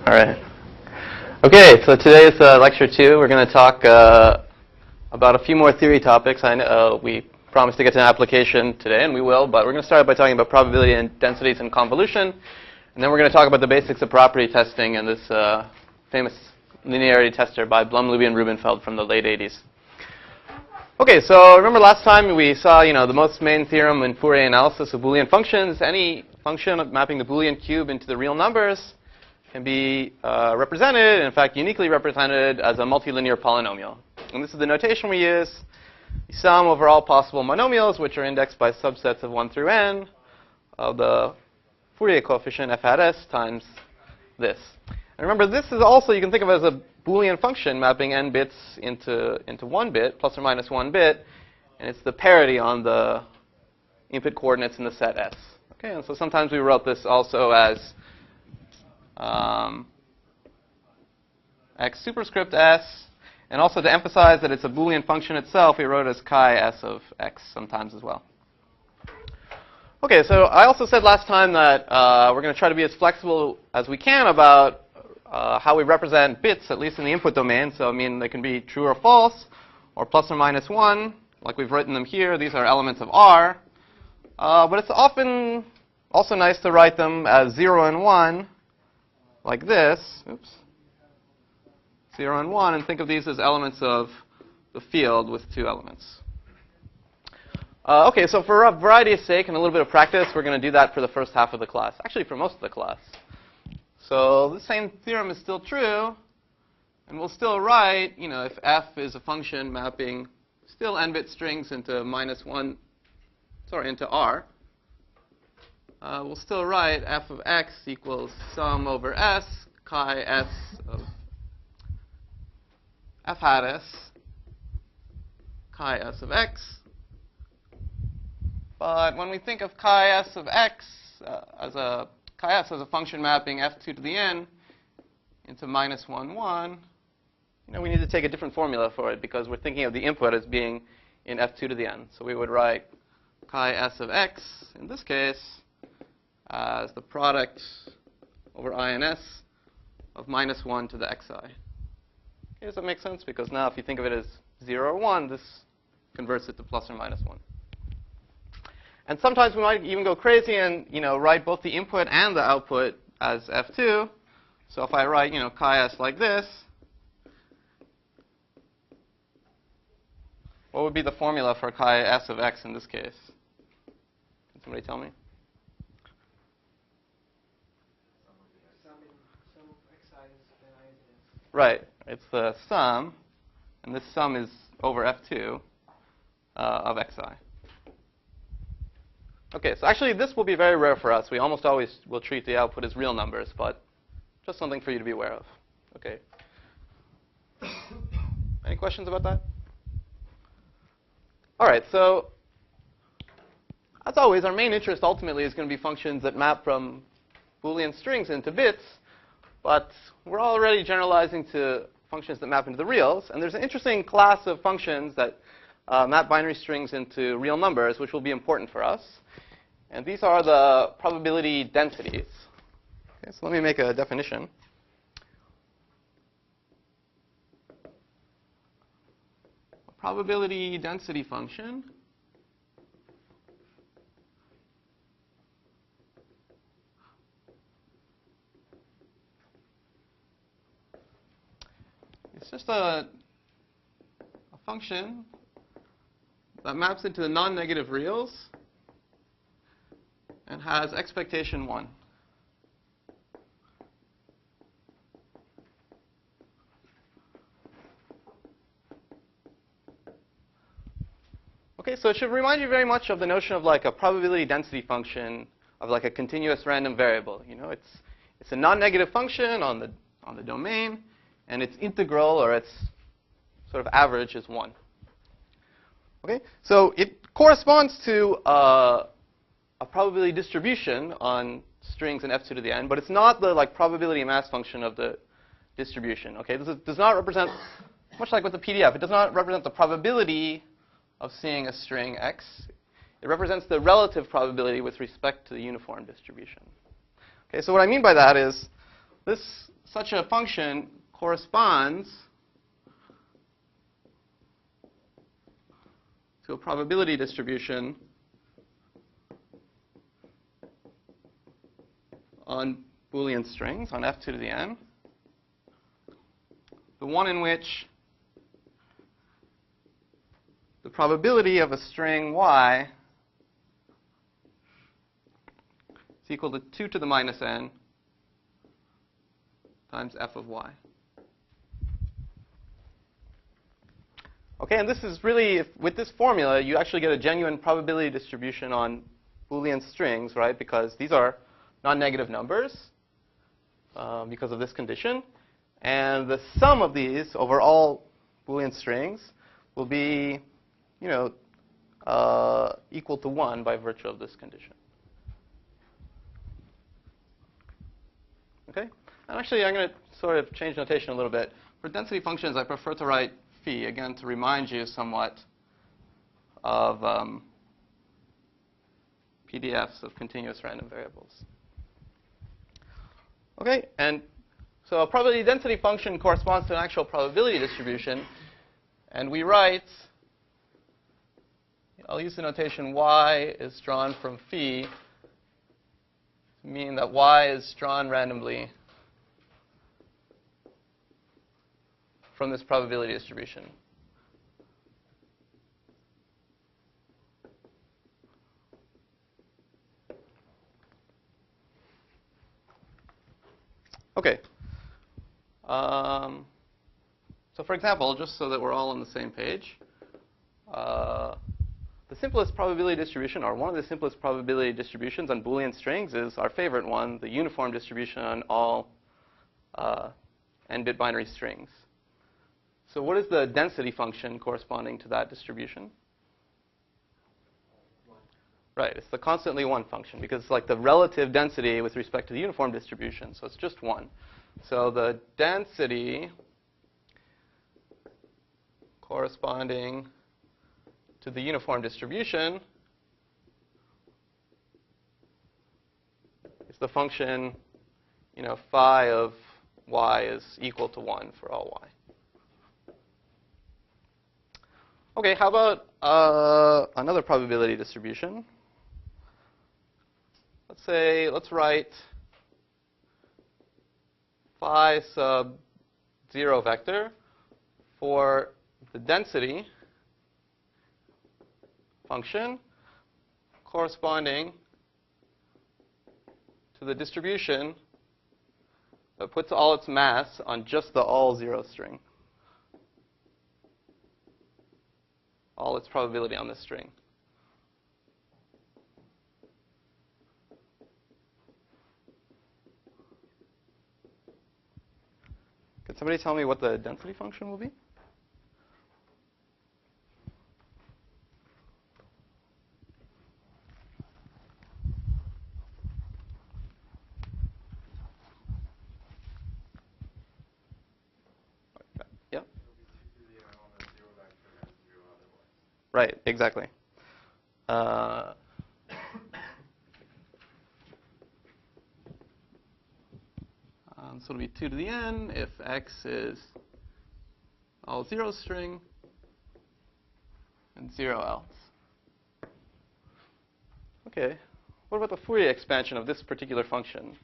All right. Okay, so today is lecture 2. We're going to talk about a few more theory topics. I know we promised to get to an application today, and we will, but we're going to start by talking about probability and densities and convolution. And then we're going to talk about the basics of property testing and this famous linearity tester by Blum, Luby, and Rubenfeld from the late 80s. Okay, so remember last time we saw, the most main theorem in Fourier analysis of Boolean functions. Any function mapping the Boolean cube into the real numbers can be represented, in fact uniquely represented, as a multilinear polynomial. And this is the notation we use. The sum over all possible monomials, which are indexed by subsets of 1 through n, of the Fourier coefficient f hat s times this. And remember, this is also, you can think of it as a Boolean function mapping n bits into 1 bit, plus or minus 1 bit. And it's the parity on the input coordinates in the set S. Okay, and so sometimes we wrote this also as x superscript s. And also to emphasize that it's a Boolean function itself, we wrote it as chi s of x sometimes as well. Okay, so I also said last time that we're going to try to be as flexible as we can about how we represent bits, at least in the input domain. So, I mean, they can be true or false, or plus or minus 1, like we've written them here. These are elements of R. But it's often also nice to write them as 0 and 1, like this. Oops. 0 and 1, and think of these as elements of the field with 2 elements. Okay, so for variety's sake and a little bit of practice, we're going to do that for the first half of the class. Actually, for most of the class. So the same theorem is still true, and we'll still write, if f is a function mapping still n-bit strings into into R, we'll still write f of x equals sum over s chi s of f hat s chi s of x. But when we think of chi s of x as a function mapping f2 to the n into minus 1, 1, we need to take a different formula for it because we're thinking of the input as being in f2 to the n. So we would write chi s of x, in this case, as the product over I and s of minus 1 to the xi. Okay, does that make sense? Because now if you think of it as 0 or 1, this converts it to plus or minus 1. And sometimes we might even go crazy and write both the input and the output as f2. So if I write chi s like this, what would be the formula for chi s of x in this case? Can somebody tell me? Right. It's the sum, and this sum is over f2 of xi. Okay, so actually this will be very rare for us. We almost always will treat the output as real numbers, but just something for you to be aware of. Okay. Any questions about that? All right, so as always, our main interest ultimately is going to be functions that map from Boolean strings into bits, but we're already generalizing to functions that map into the reals. And there's an interesting class of functions that map binary strings into real numbers, which will be important for us. And these are the probability densities. Okay, so let me make a definition. A probability density function it's just a function that maps into the non-negative reals and has expectation 1. Okay, so it should remind you very much of the notion of like a probability density function of like a continuous random variable. It's a non-negative function on the domain, and its integral or its sort of average is 1. Okay, so it corresponds to a probability distribution on strings in f2 to the n, but it's not the probability mass function of the distribution. Okay, this does not represent, much like with the PDF, it does not represent the probability of seeing a string x. It represents the relative probability with respect to the uniform distribution. Okay, so what I mean by that is this such a function corresponds to a probability distribution on Boolean strings, on f2 to the n, the one in which the probability of a string y is equal to 2 to the minus n times f of y. Okay, and this is really, with this formula, you actually get a genuine probability distribution on Boolean strings, right? Because these are non-negative numbers because of this condition. And the sum of these over all Boolean strings will be, equal to 1 by virtue of this condition. Okay? And actually, I'm going to sort of change notation a little bit. For density functions, I prefer to write phi, again, to remind you somewhat of PDFs of continuous random variables. Okay, and so a probability density function corresponds to an actual probability distribution. And we write, I'll use the notation y is drawn from phi to mean that y is drawn randomly from this probability distribution. Okay. So for example, just so that we're all on the same page, the simplest probability distribution, or one of the simplest probability distributions on Boolean strings, is our favorite one, the uniform distribution on all n-bit binary strings. So what is the density function corresponding to that distribution? Right, it's the constantly 1 function, because it's like the relative density with respect to the uniform distribution, so it's just 1. So the density corresponding to the uniform distribution is the function, phi of y is equal to 1 for all y. Okay, how about another probability distribution? Let's write phi sub 0 vector for the density function corresponding to the distribution that puts all its mass on just the all 0 string. All its probability on this string. Could somebody tell me what the density function will be? Yeah? Right, exactly. So it'll be 2 to the n if x is all 0 string and 0 else. Okay, what about the Fourier expansion of this particular function?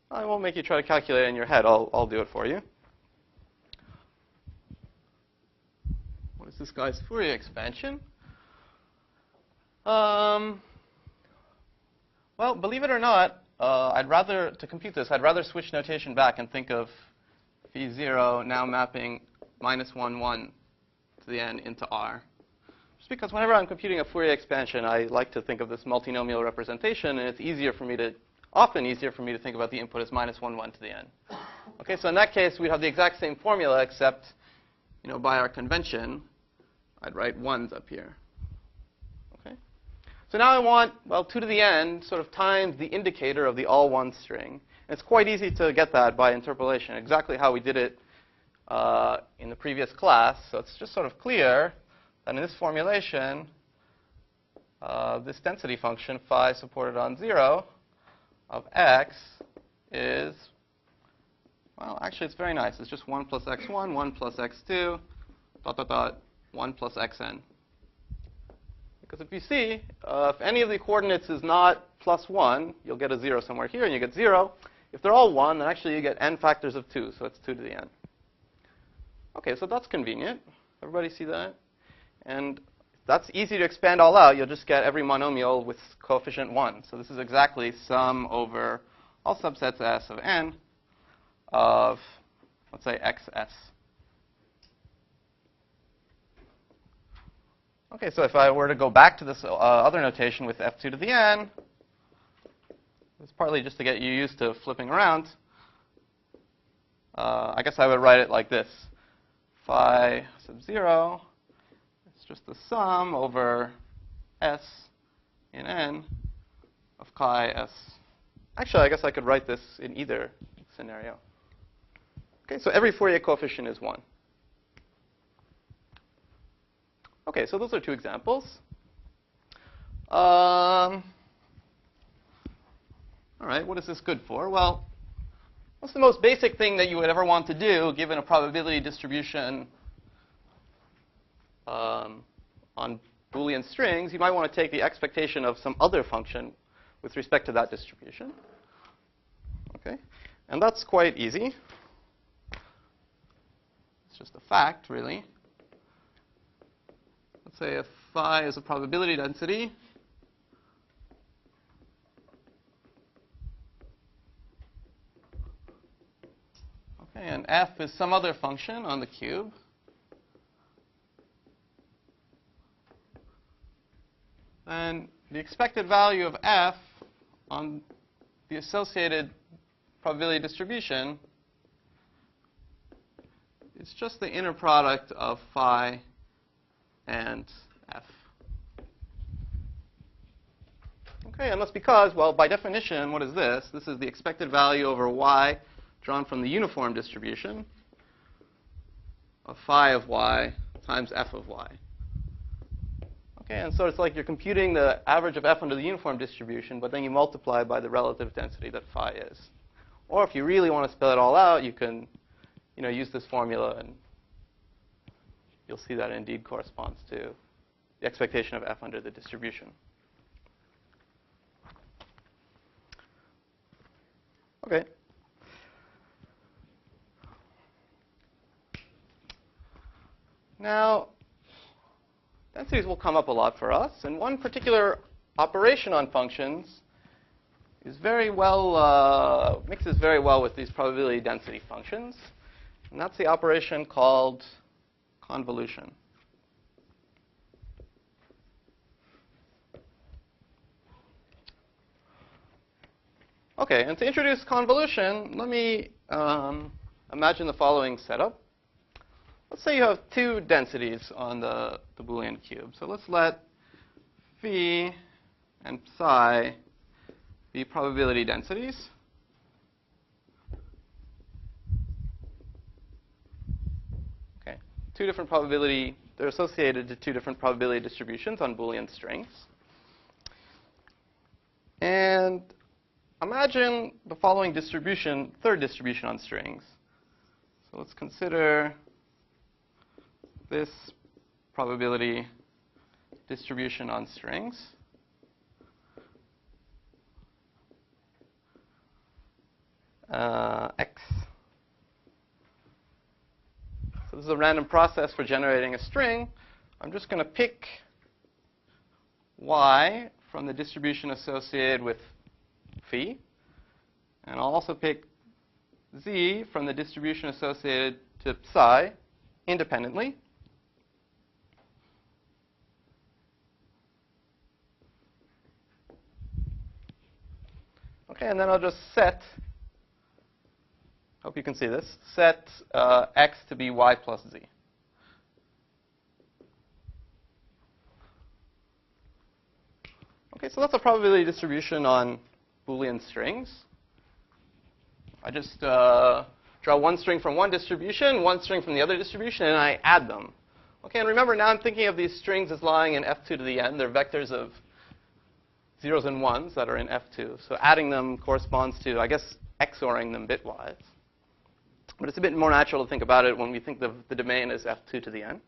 I won't make you try to calculate it in your head. I'll do it for you. What is this guy's Fourier expansion? Well, believe it or not, to compute this, I'd rather switch notation back and think of phi 0 now mapping minus 1, 1 to the n into r. Just because whenever I'm computing a Fourier expansion, I like to think of this multinomial representation, and it's often easier for me to think about the input as minus 1, 1 to the n. Okay, so in that case, we'd have the exact same formula, except, by our convention, I'd write 1s up here. So now I want, 2 to the n sort of times the indicator of the all 1 string. And it's quite easy to get that by interpolation, exactly how we did it in the previous class. So it's just sort of clear that in this formulation, this density function, phi supported on 0, of x is, well, actually it's very nice. It's just 1 plus x1, 1 plus x2, dot, dot, dot, 1 plus xn. Because if you see, if any of the coordinates is not plus 1, you'll get a 0 somewhere here, and you get 0. If they're all 1, then actually you get n factors of 2, so it's 2 to the n. OK, so that's convenient. Everybody see that? And that's easy to expand all out. You'll just get every monomial with coefficient 1. So this is exactly sum over all subsets S of n of, let's say, xs. OK, so if I were to go back to this other notation with f2 to the n, it's partly just to get you used to flipping around. I guess I would write it like this. Phi sub 0 is just the sum over s in n of chi s. Actually, I guess I could write this in either scenario. OK, so every Fourier coefficient is 1. OK, so those are 2 examples. All right, what is this good for? Well, what's the most basic thing that you would ever want to do given a probability distribution on Boolean strings? You might want to take the expectation of some other function with respect to that distribution. OK, and that's quite easy. It's just a fact, really. Let's say if phi is a probability density, okay, and f is some other function on the cube, then the expected value of f on the associated probability distribution is just the inner product of phi and f. Okay, and that's because, well, by definition, what is this? This is the expected value over y drawn from the uniform distribution of phi of y times f of y. Okay, and so it's like you're computing the average of f under the uniform distribution, but then you multiply by the relative density that phi is. Or if you really want to spell it all out, you can, use this formula, and you'll see that it indeed corresponds to the expectation of f under the distribution. Okay. Now, densities will come up a lot for us, and one particular operation on functions is very well mixes very well with these probability density functions, and that's the operation called convolution. Okay, and to introduce convolution, let me imagine the following setup. Let's say you have 2 densities on the Boolean cube. So let's let phi and psi be probability densities. Okay, 2 different probability, they're associated to 2 different probability distributions on Boolean strings. And imagine the following distribution, third distribution on strings. So let's consider this probability distribution on strings. X. So this is a random process for generating a string. I'm just going to pick y from the distribution associated with phi. And I'll also pick z from the distribution associated to psi independently. Okay, and then I'll just set, hope you can see this, set x to be y plus z. Okay, so that's a probability distribution on Boolean strings. I just draw one string from one distribution, one string from the other distribution, and I add them. Okay, and remember, now I'm thinking of these strings as lying in f2 to the n. They're vectors of zeros and ones that are in F2. So adding them corresponds to, I guess, XORing them bitwise. But it's a bit more natural to think about it when we think of the domain as F2 to the n.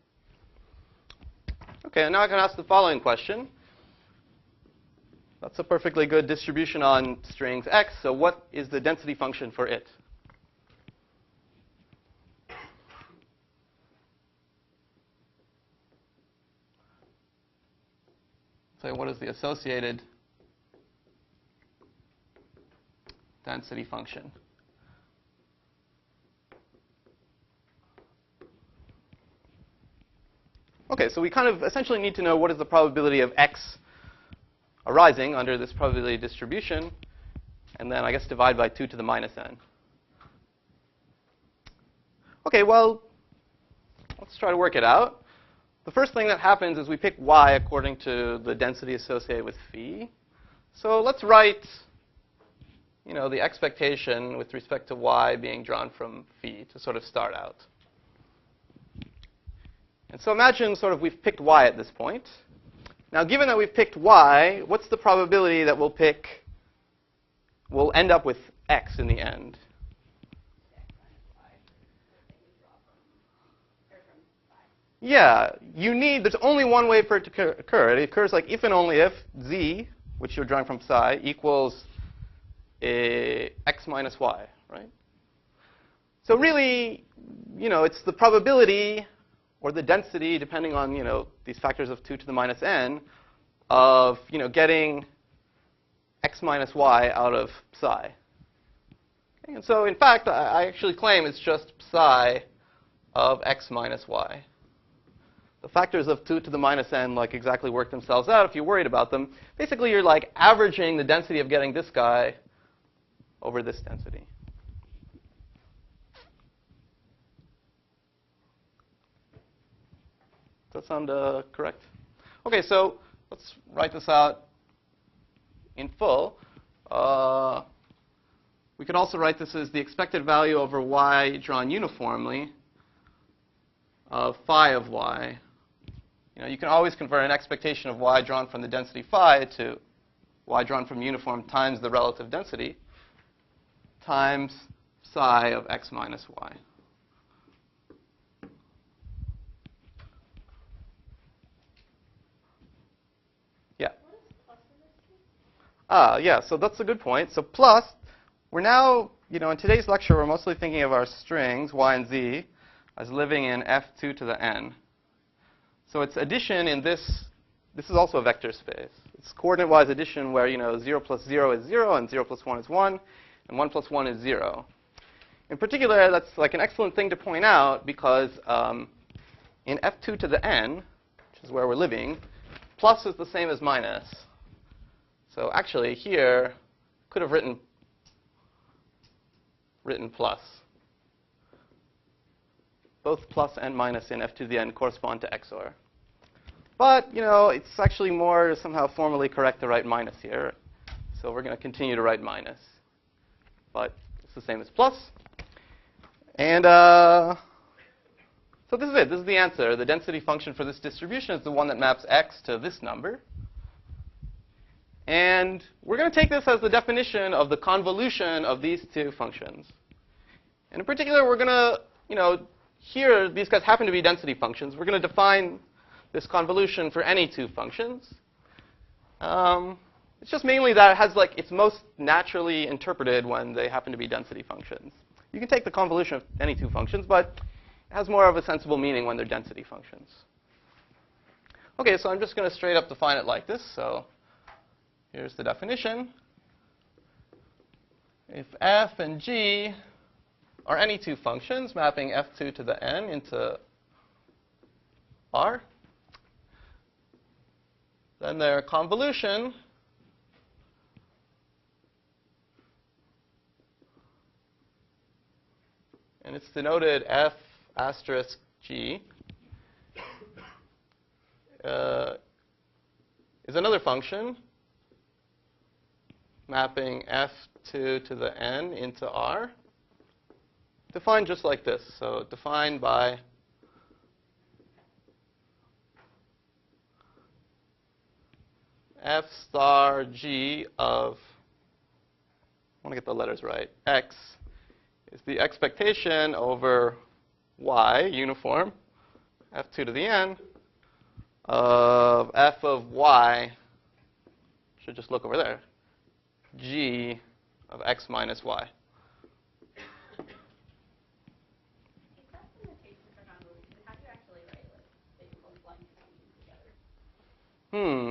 OK, and now I can ask the following question. That's a perfectly good distribution on strings x. So what is the density function for it? So what is the associated density function? OK, so we kind of essentially need to know what is the probability of x arising under this probability distribution, and then I guess divide by 2 to the minus n. OK, well, let's try to work it out. The first thing that happens is we pick y according to the density associated with phi. So let's write, the expectation with respect to y being drawn from phi to sort of start out. And so imagine sort of we've picked y at this point. Now, given that we've picked y, what's the probability that we'll end up with x in the end? Yeah, there's only one way for it to occur. It occurs like if and only if z, which you're drawing from psi, equals x minus y, right? So really, it's the probability or the density, depending on, these factors of 2 to the minus n, of, getting x minus y out of psi. Okay, and so, in fact, I actually claim it's just psi of x minus y. The factors of 2 to the minus n exactly work themselves out if you're worried about them. Basically, you're averaging the density of getting this guy over this density. Does that sound correct? OK, so let's write this out in full. We could also write this as the expected value over y drawn uniformly of phi of y. You can always convert an expectation of y drawn from the density phi to y drawn from uniform times the relative density times psi of x minus y. Yeah. Yeah, so that's a good point. So plus, we're now, in today's lecture, we're mostly thinking of our strings, y and z, as living in f2 to the n. So it's addition in this is also a vector space. It's coordinate-wise addition where, 0 plus 0 is 0, and 0 plus 1 is 1, and 1 plus 1 is 0. In particular, that's an excellent thing to point out because in f2 to the n, which is where we're living, plus is the same as minus. So actually, here, could have written plus. Both plus and minus in f to the n correspond to XOR. But, it's actually more somehow formally correct to write minus here. So we're going to continue to write minus. But it's the same as plus. And so this is it. This is the answer. The density function for this distribution is the one that maps x to this number. And we're going to take this as the definition of the convolution of these two functions. And in particular, we're going to, here, these guys happen to be density functions. We're going to define this convolution for any two functions. It's just mainly that it has it's most naturally interpreted when they happen to be density functions. You can take the convolution of any two functions, but it has more of a sensible meaning when they're density functions. OK, so I'm just going to straight up define it like this. So here's the definition. If f and g are any two functions mapping f2 to the n into R, then their convolution and it's denoted f asterisk g, is another function mapping f2 to the n into R, defined just like this. So defined by f star g of, I want to get the letters right, x is the expectation over y, uniform, f2 to the n, of f of y, should just look over there, g of x minus y.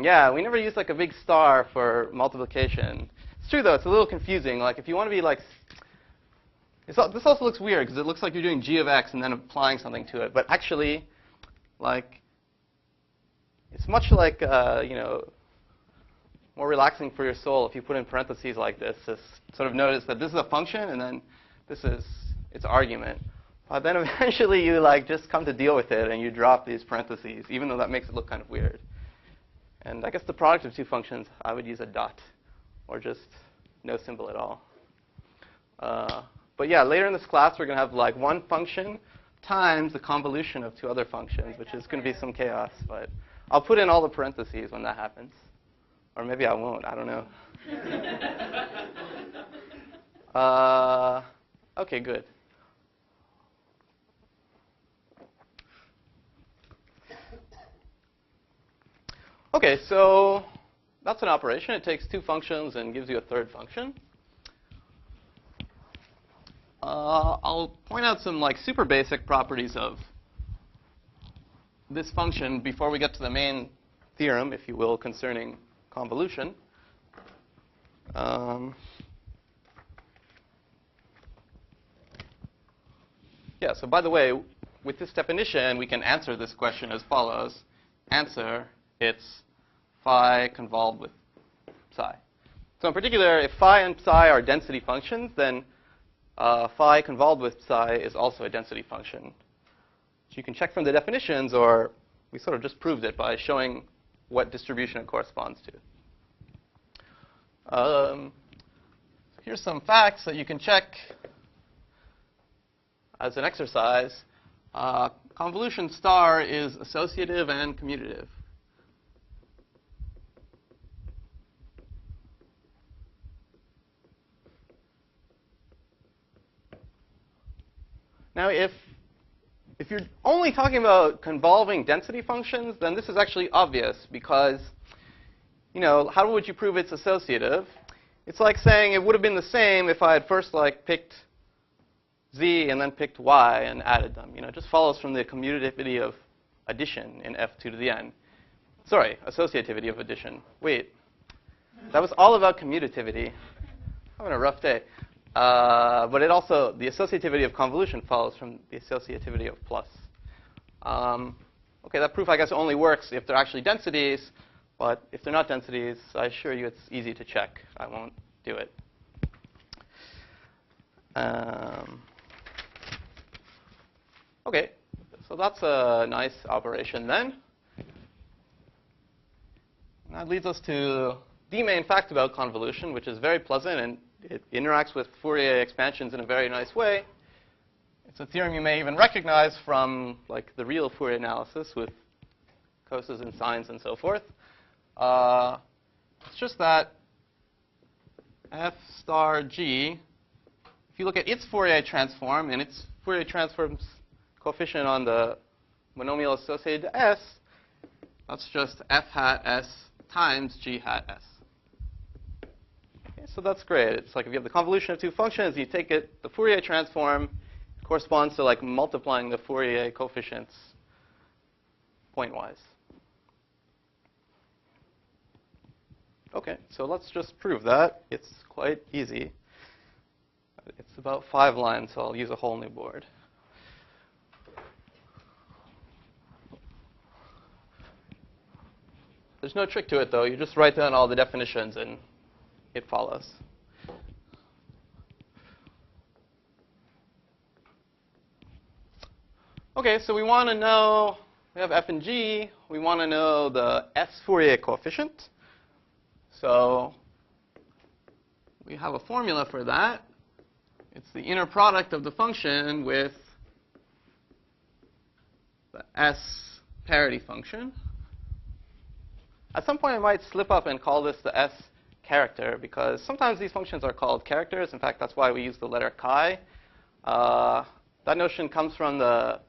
Yeah, we never use like a big star for multiplication. It's true though, it's a little confusing. Like if you want to be like, this also looks weird because it looks like you're doing g of x and then applying something to it. But actually, like, it's much like, you know, more relaxing for your soul if you put in parentheses like this. Just sort of notice that this is a function and then this is its argument. But then eventually you like just come to deal with it and you drop these parentheses, even though that makes it look kind of weird. And I guess the product of two functions, I would use a dot or just no symbol at all. But yeah, later in this class, we're going to have like one function times the convolution of two other functions, which is going to be some chaos. But I'll put in all the parentheses when that happens. Or maybe I won't. I don't know. OK, good. OK, so that's an operation. It takes two functions and gives you a third function. I'll point out some like super basic properties of this function before we get to the main theorem, if you will, concerning convolution. Yeah, so by the way, with this definition, we can answer this question as follows. Answer, it's phi convolved with psi. So in particular, if phi and psi are density functions, then phi convolved with psi is also a density function. So you can check from the definitions, or we sort of just proved it by showing what distribution it corresponds to. Here's some facts that you can check as an exercise. Convolution star is associative and commutative. Now, if you're only talking about convolving density functions, then this is actually obvious because, you know, how would you prove it's associative? It's like saying it would have been the same if I had first like picked z and then picked y and added them. You know, it just follows from the commutativity of addition in f2 to the n. Sorry, associativity of addition. Wait, that was all about commutativity. I'm having a rough day. But it also, the associativity of convolution follows from the associativity of plus. OK, that proof, I guess, only works if they're actually densities. But if they're not densities, I assure you it's easy to check. I won't do it. OK, so that's a nice operation then. And that leads us to the main fact about convolution, which is very pleasant, and it interacts with Fourier expansions in a very nice way. It's a theorem you may even recognize from like the real Fourier analysis with coses and sines and so forth. It's just that f star g, if you look at its Fourier transform and its Fourier transform's coefficient on the monomial associated to s, that's just f hat s times g hat s. So that's great. It's like if you have the convolution of two functions, you take it, the Fourier transform corresponds to like multiplying the Fourier coefficients pointwise. OK, so let's just prove that. It's quite easy. It's about 5 lines, so I'll use a whole new board. There's no trick to it, though. You just write down all the definitions, and it follows. OK, so we want to know, we have f and g. We want to know the s Fourier coefficient. So we have a formula for that. It's the inner product of the function with the s parity function. At some point, I might slip up and call this the S character, because sometimes these functions are called characters. In fact, that's why we use the letter chi. That notion comes from the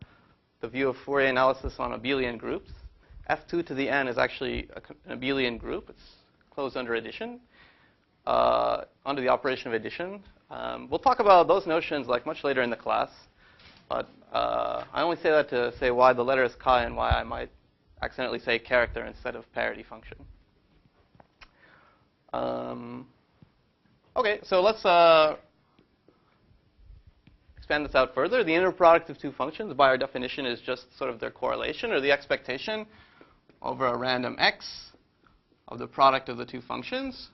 view of Fourier analysis on abelian groups. F2 to the n is actually an abelian group. It's closed under addition, under the operation of addition. We'll talk about those notions like much later in the class. But I only say that to say why the letter is chi and why I might accidentally say character instead of parity function. OK, so let's expand this out further. The inner product of two functions, by our definition, is just sort of their correlation, or the expectation over a random x of the product of the two functions.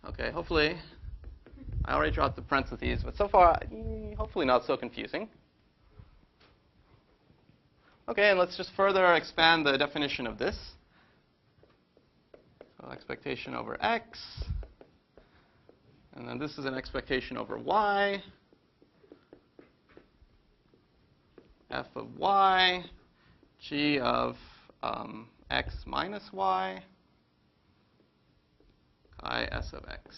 OK, hopefully, I already dropped the parentheses, but so far, hopefully not so confusing. OK, and let's just further expand the definition of this. So expectation over x. And then this is an expectation over y. F of y, g of x minus y, chi s of x.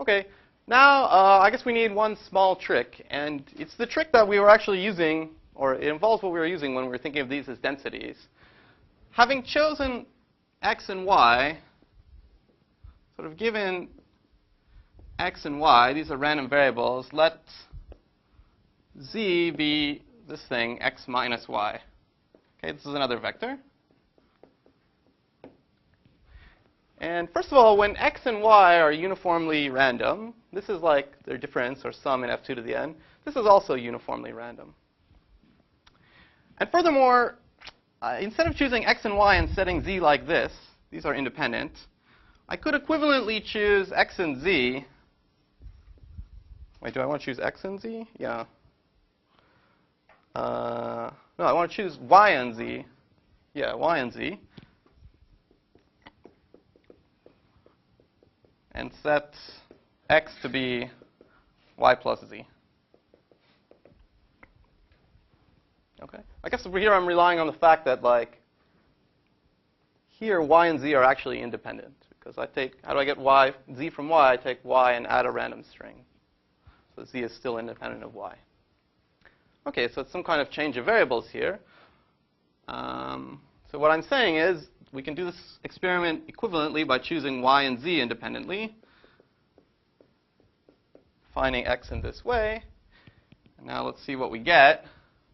OK, now I guess we need one small trick. And it's the trick that we were actually using, or it involves what we were using when we were thinking of these as densities. Having chosen x and y, sort of given x and y, these are random variables, let z be this thing, x minus y. OK, this is another vector. And first of all, when x and y are uniformly random, this is like their difference or sum in f2 to the n. This is also uniformly random. And furthermore, instead of choosing x and y and setting z like this, these are independent, I could equivalently choose x and z. Wait, do I want to choose x and z? Yeah. No, I want to choose y and z. Yeah, y and z. And set x to be y plus z. OK. I guess over here I'm relying on the fact that, like, here y and z are actually independent. Because I take, how do I get y, z from y? I take y and add a random string. So z is still independent of y. OK, so it's some kind of change of variables here. So what I'm saying is we can do this experiment equivalently by choosing y and z independently, finding x in this way. And now let's see what we get.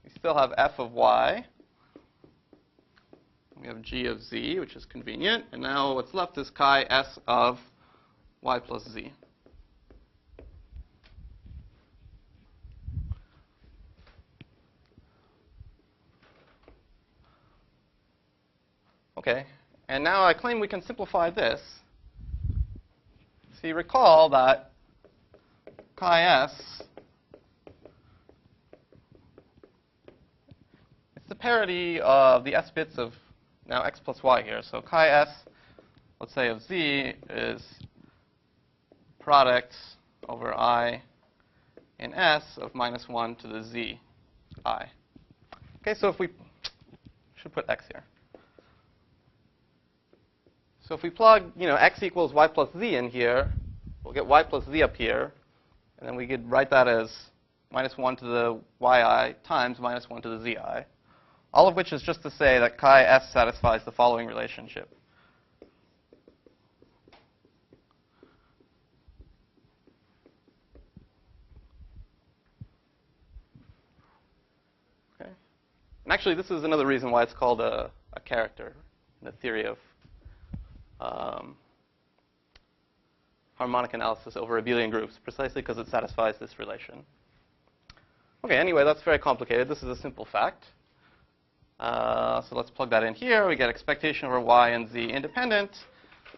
We still have f of y. We have g of z, which is convenient. And now what's left is chi s of y plus z. OK. And now I claim we can simplify this. So you recall that chi s, it's the parity of the s bits of now x plus y here. So chi s, let's say, of z is product over I in s of minus 1 to the z I. OK, so if we should put x here. So if we plug, x equals y plus z in here, we'll get y plus z up here. And then we could write that as minus 1 to the yi times minus 1 to the zi. All of which is just to say that chi s satisfies the following relationship. OK. And actually, this is another reason why it's called a character in the theory of harmonic analysis over abelian groups, precisely because it satisfies this relation. OK, anyway, that's very complicated. This is a simple fact. So let's plug that in here. We get expectation over y and z independent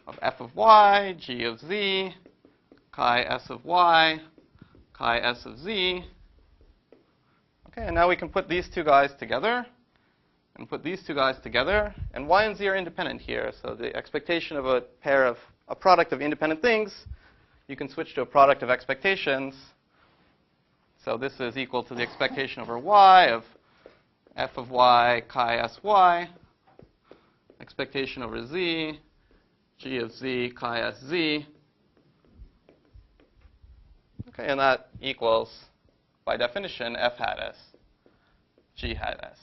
of f of y, g of z, chi s of y, chi s of z. OK, and now we can put these two guys together. And put these two guys together. And y and z are independent here. So the expectation of a product of independent things, you can switch to a product of expectations. So this is equal to the expectation over y of f of y chi sy, expectation over z, g of z chi s z. Okay, and that equals, by definition, f hat s, g hat s.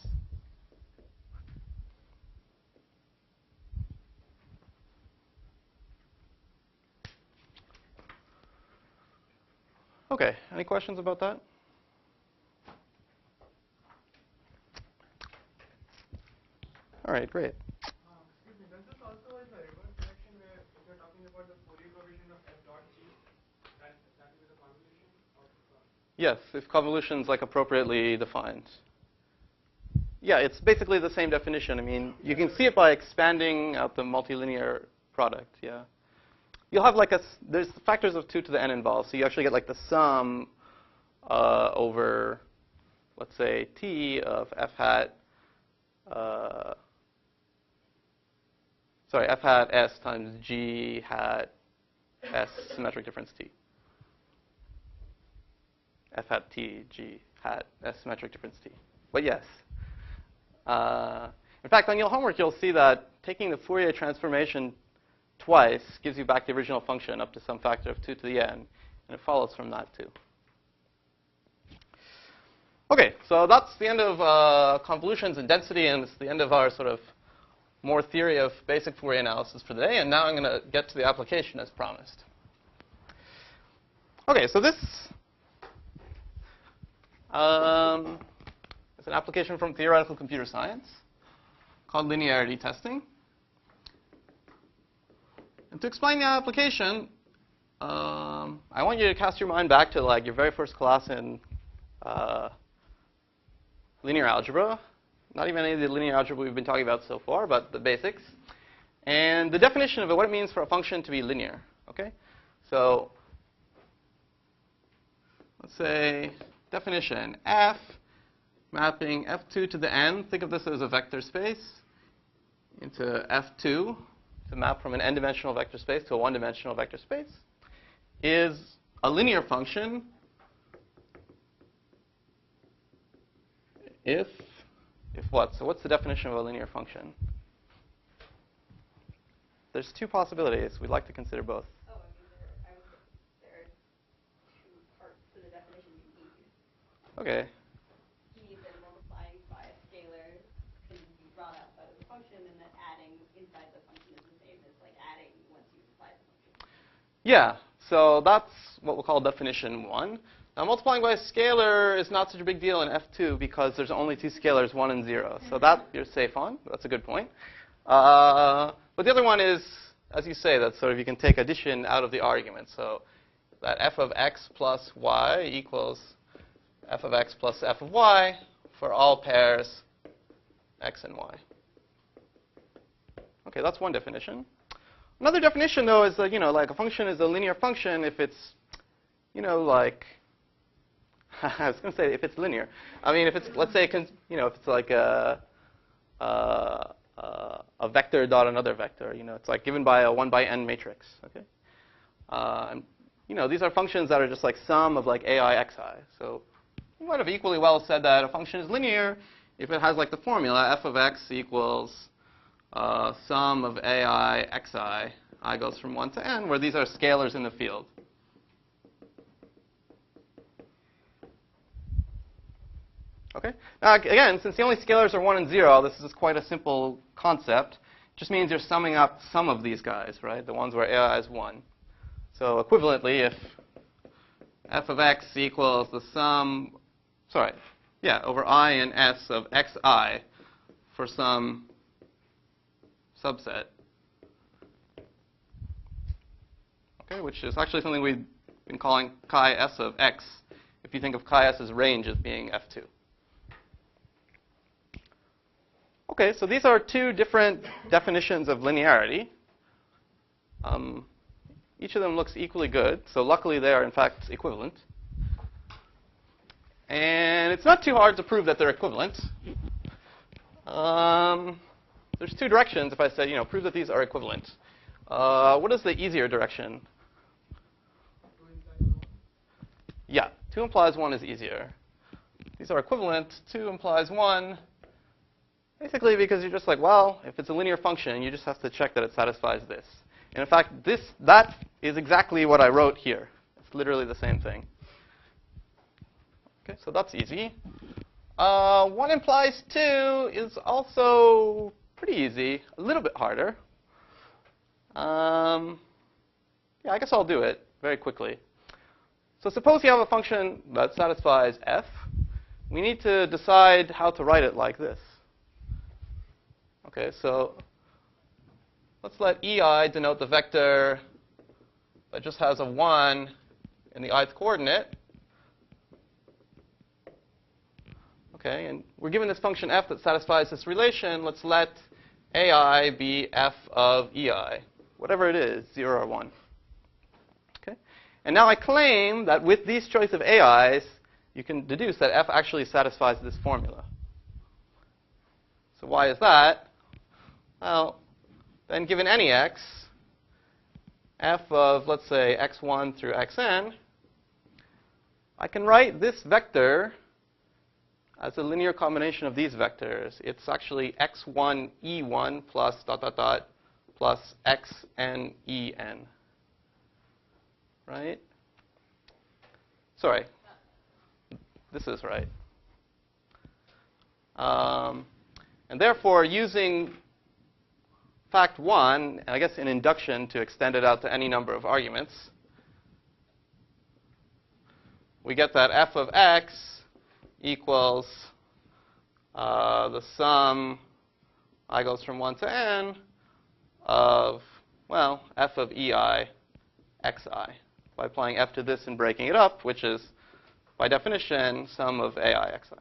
Okay, any questions about that? All right, great. Excuse me, does this also is a reverse direction where if you're talking about the Fourier coefficient of f dot g, that is a convolution of Yes, if convolution's like appropriately defined. Yeah, it's basically the same definition. I mean, you can see it by expanding out the multilinear product, yeah. You'll have like there's factors of 2 to the n involved, so you actually get like the sum over, let's say, t of f hat, f hat s times g hat s symmetric difference t. F hat t, g hat s symmetric difference t. But yes. In fact, on your homework, you'll see that taking the Fourier transformation twice gives you back the original function up to some factor of 2 to the n, and it follows from that too. Okay, so that's the end of convolutions and density, and it's the end of our sort of more theory of basic Fourier analysis for the day, and now I'm going to get to the application as promised. Okay, so this is an application from theoretical computer science called linearity testing. And to explain the application, I want you to cast your mind back to like your very first class in linear algebra. Not even any of the linear algebra we've been talking about so far, but the basics. And the definition of it, what it means for a function to be linear. Okay? So let's say definition, f mapping f2 to the n. Think of this as a vector space into f2. To map from an n-dimensional vector space to a one-dimensional vector space, is a linear function if what? So what's the definition of a linear function? There's two possibilities. We'd like to consider both. Oh, I mean, there are two parts to the definition you need. Okay. You need that multiplying by a scalar can be brought out by the function, and that adding inside the function is the same as like adding once you apply the function. Yeah. So that's what we'll call definition 1. Now, multiplying by a scalar is not such a big deal in F2 because there's only two scalars, 1 and 0. So that you're safe on. That's a good point. But the other one is, as you say, that sort of you can take addition out of the argument. So that f of x plus y equals f of x plus f of y for all pairs x and y. OK, that's one definition. Another definition, though, is that, like a function is a linear function if it's, like, I was going to say if it's linear. I mean, if it's, let's say, if it's like a vector dot another vector, it's like given by a 1 by n matrix, okay? And, these are functions that are just like sum of like ai xi. So you might have equally well said that a function is linear if it has like the formula f of x equals sum of ai xi. I goes from 1 to n, where these are scalars in the field. Okay. Now, again, since the only scalars are 1 and 0, this is quite a simple concept. It just means you're summing up some of these guys, right? The ones where ai is 1. So equivalently, if f of x equals the sum, over I and s of xi for some subset, okay, which is actually something we've been calling chi s of x, if you think of chi s's range as being f2. Okay, so these are two different definitions of linearity. Each of them looks equally good, so luckily they are in fact equivalent. And it's not too hard to prove that they're equivalent. There's two directions if I say, prove that these are equivalent. What is the easier direction? Yeah, 2 implies 1 is easier. These are equivalent. 2 implies 1. Basically because you're just like, well, if it's a linear function, you just have to check that it satisfies this. And in fact, that is exactly what I wrote here. It's literally the same thing. Okay, so that's easy. 1 implies 2 is also pretty easy, a little bit harder. Yeah, I guess I'll do it very quickly. So suppose you have a function that satisfies f. We need to decide how to write it like this. Okay, so let's let ei denote the vector that just has a 1 in the ith coordinate. Okay, and we're given this function f that satisfies this relation. Let's let ai be f of ei, whatever it is, 0 or 1. Okay, and now I claim that with these choice of ai's, you can deduce that f actually satisfies this formula. So why is that? Well, then given any x, f of, let's say, x1 through xn, I can write this vector as a linear combination of these vectors. It's actually x1 e1 plus ... plus xn en. Right? Sorry. This is right. And therefore, using fact 1, and I guess in induction to extend it out to any number of arguments, we get that f of x equals the sum, I goes from 1 to n, of, well, f of ei xi, by applying f to this and breaking it up, which is, by definition, sum of ai xi.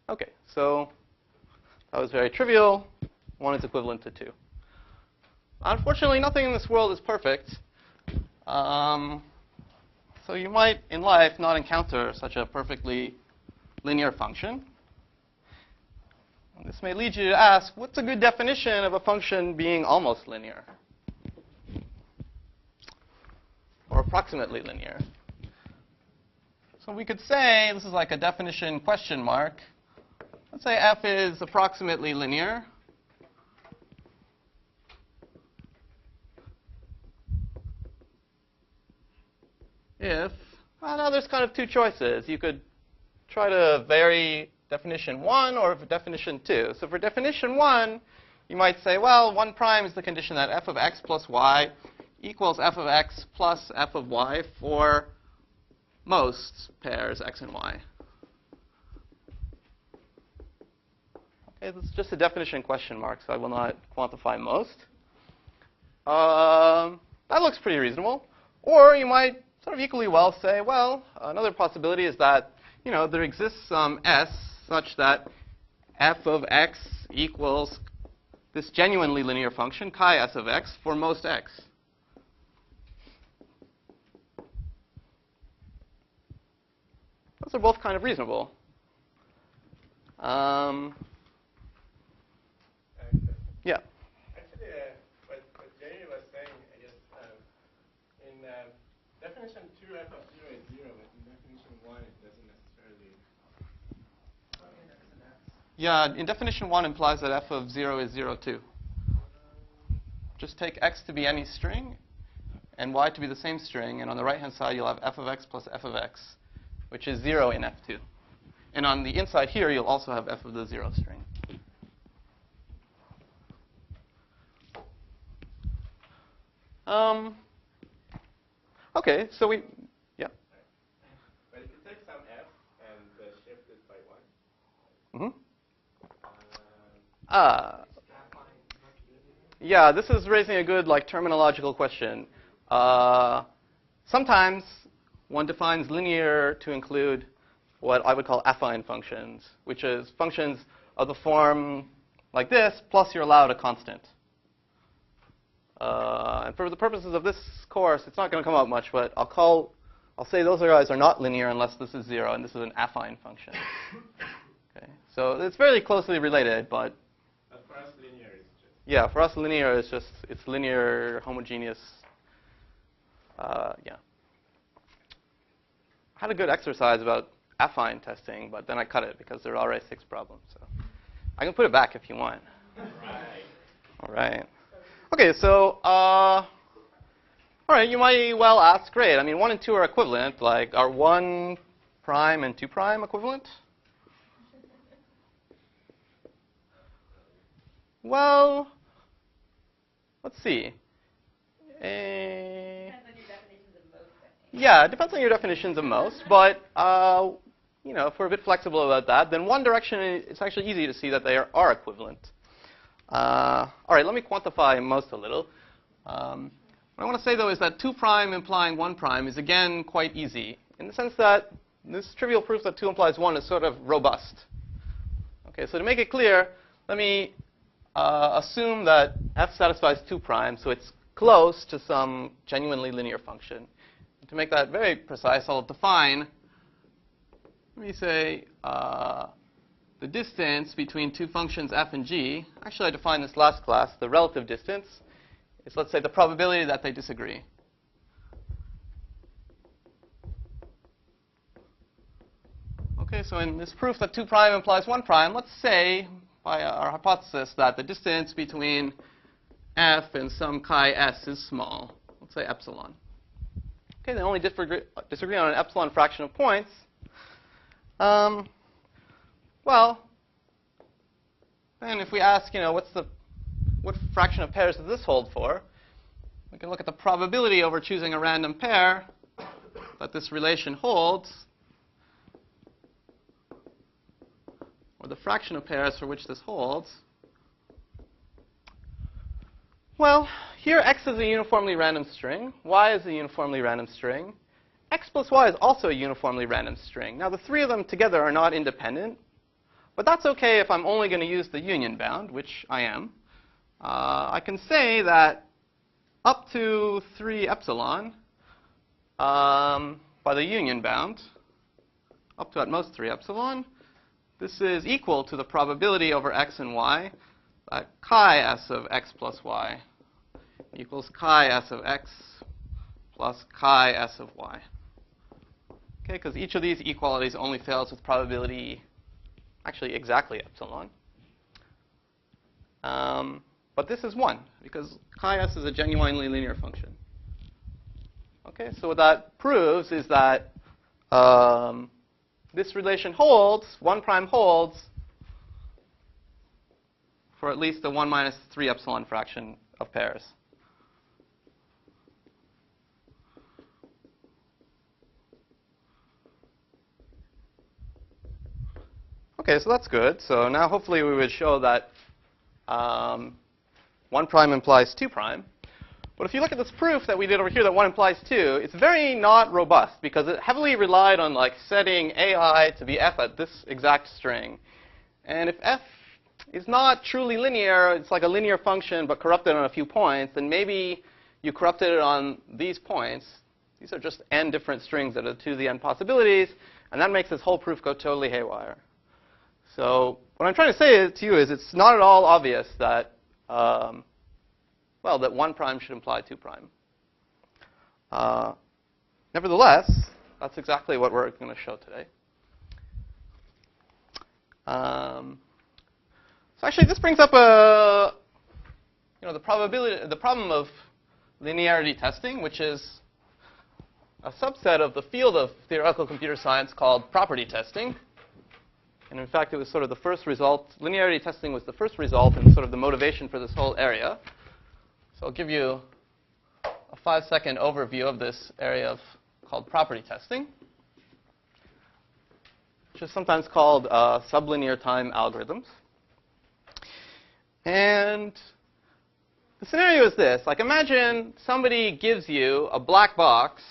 OK, so that was very trivial. 1 is equivalent to 2. Unfortunately, nothing in this world is perfect. So you might, in life, not encounter such a perfectly linear function. And this may lead you to ask, what's a good definition of a function being almost linear? Or approximately linear? So we could say, this is like a definition question mark. Let's say f is approximately linear if, well, now there's kind of 2 choices. You could try to vary definition 1 or definition 2. So for definition 1, you might say, well, 1 prime is the condition that f of x plus y equals f of x plus f of y for most pairs x and y. Okay, this is just a definition question mark, so I will not quantify most. That looks pretty reasonable. Or you might sort of equally well say, well, another possibility is that, you know, there exists some s such that f of x equals this genuinely linear function, chi s of x, for most x. Those are both kind of reasonable. Yeah. Actually, what Jerry was saying, I guess, in definition 2, f of 0 is 0, but in definition 1, it doesn't necessarily. Yeah, in definition 1 implies that f of 0 is 0 too. Just take x to be any string and y to be the same string, and on the right-hand side, you'll have f of x plus f of x, which is 0 in f2. And on the inside here, you'll also have f of the 0 string. OK, so we, yeah. But if you take some f and shift it by 1. Yeah, this is raising a good terminological question. Sometimes one defines linear to include what I would call affine functions, which is functions of the form like this, plus you're allowed a constant. And for the purposes of this course, it's not going to come out much, but I'll say those guys are not linear unless this is 0, and this is an affine function. Okay, so it's very closely related, but for us, linear is just. Yeah, for us, linear is just, it's linear, homogeneous. Yeah. had a good exercise about affine testing, but then I cut it because there are already 6 problems. So I can put it back if you want. All right. OK, so all right, you might well ask, great. I mean, 1 and 2 are equivalent. Like, are 1 prime and 2 prime equivalent? Well, let's see. Yeah, it depends on your definitions of most. But you know, if we're a bit flexible about that, then one direction, it's actually easy to see that they are equivalent. All right, let me quantify most a little. What I want to say, though, is that 2 prime implying 1 prime is, again, quite easy, in the sense that this trivial proof that 2 implies 1 is sort of robust. OK, so to make it clear, let me assume that f satisfies 2 prime, so it's close to some genuinely linear function. And to make that very precise, I'll define, let me say, the distance between 2 functions f and g. Actually, I defined this last class. The relative distance is, let's say, the probability that they disagree. OK, so in this proof that 2 prime implies 1 prime, let's say, by our hypothesis, that the distance between f and some chi s is small. Let's say epsilon. OK, they only disagree on an epsilon fraction of points. Well, then if we ask, you know, what fraction of pairs does this hold for? We can look at the probability over choosing a random pair that this relation holds, or the fraction of pairs for which this holds. Well, here x is a uniformly random string. Y is a uniformly random string. X plus y is also a uniformly random string. Now, the 3 of them together are not independent. But that's OK if I'm only going to use the union bound, which I am. I can say that up to 3 epsilon, by the union bound, up to at most 3 epsilon, this is equal to the probability over x and y that chi s of x plus y equals chi s of x plus chi s of y. OK, because each of these equalities only fails with probability actually exactly epsilon. But this is 1, because chi s is a genuinely linear function. OK, so what that proves is that this relation holds, 1 prime holds, for at least the 1 minus 3 epsilon fraction of pairs. OK, so that's good. So now hopefully we would show that 1 prime implies 2 prime. But if you look at this proof that we did over here that 1 implies 2, it's very not robust, because it heavily relied on like setting ai to be f at this exact string. And if f is not truly linear, it's like a linear function but corrupted on a few points, then maybe you corrupted it on these points. These are just n different strings that are 2 to the n possibilities. And that makes this whole proof go totally haywire. So what I'm trying to say to you is it's not at all obvious that, well, that 1 prime should imply 2 prime. Nevertheless, that's exactly what we're going to show today. So actually, this brings up the problem of linearity testing, which is a subset of the field of theoretical computer science called property testing. And in fact, it was sort of the first result. Linearity testing was the first result and sort of the motivation for this whole area. So I'll give you a 5-second overview of this area called property testing, which is sometimes called sublinear time algorithms. And the scenario is this. Like, imagine somebody gives you a black box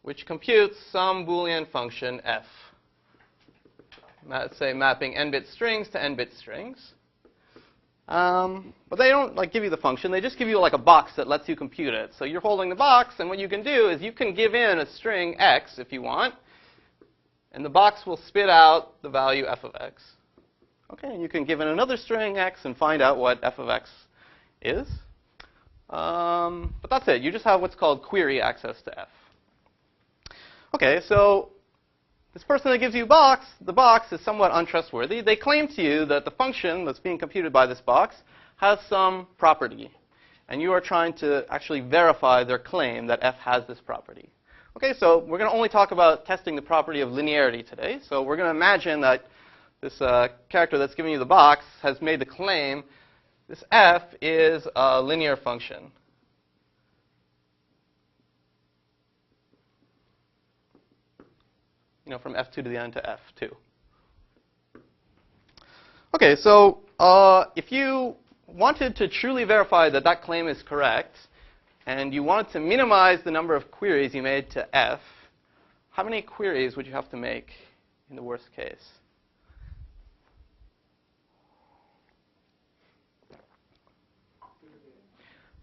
which computes some Boolean function f. Let's say mapping n-bit strings to n-bit strings. But they don't give you the function. They just give you like a box that lets you compute it. So you're holding the box, and what you can do is you can give in a string x if you want, and the box will spit out the value f of x. OK, and you can give in another string x and find out what f of x is. But that's it. You just have what's called query access to f. Okay, so this person that gives you the box is somewhat untrustworthy. They claim to you that the function that's being computed by this box has some property. And you are trying to actually verify their claim that f has this property. Okay, so we're going to only talk about testing the property of linearity today. So we're going to imagine that this character that's giving you the box has made the claim this f is a linear function. From f2 to the n to f2. Okay, so if you wanted to truly verify that that claim is correct, and you wanted to minimize the number of queries you made to f, how many queries would you have to make in the worst case?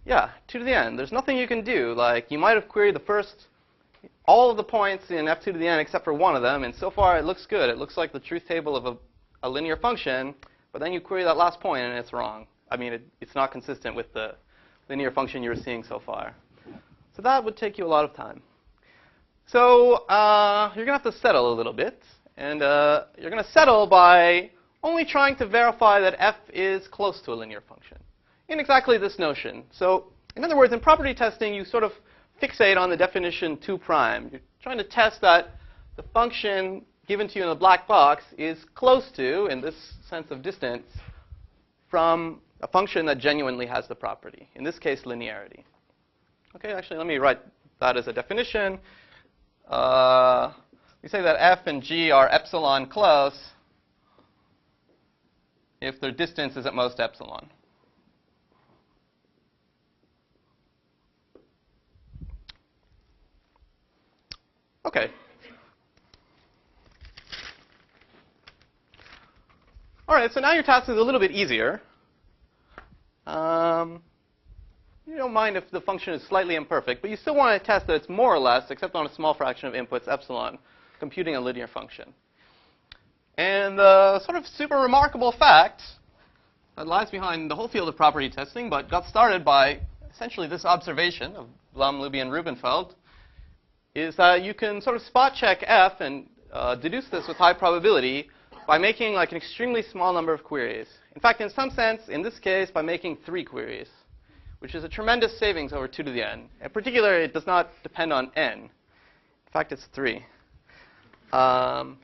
Yeah, 2 to the n. There's nothing you can do. Like, you might have queried all of the points in f2 to the n except for one of them, and so far it looks good. It looks like the truth table of a linear function, but then you query that last point and it's wrong. I mean, it's not consistent with the linear function you were seeing so far. So that would take you a lot of time. So you're going to have to settle a little bit, and you're going to settle by only trying to verify that f is close to a linear function in exactly this notion. So in other words, in property testing, you sort of fixate on the definition 2'. You're trying to test that the function given to you in the black box is close to, in this sense of distance, from a function that genuinely has the property, in this case, linearity. Okay, actually, let me write that as a definition. We say that f and g are epsilon close if their distance is at most epsilon. Okay. All right, so now your task is a little bit easier. You don't mind if the function is slightly imperfect, but you still want to test that it's more or less, except on a small fraction of inputs, epsilon, computing a linear function. And the sort of super remarkable fact that lies behind the whole field of property testing, but got started by essentially this observation of Blum, Luby, and Rubenfeld, is that you can sort of spot check f and deduce this with high probability by making like an extremely small number of queries. In fact, in some sense, in this case, by making 3 queries, which is a tremendous savings over 2 to the n. In particular, it does not depend on n. In fact, it's 3. All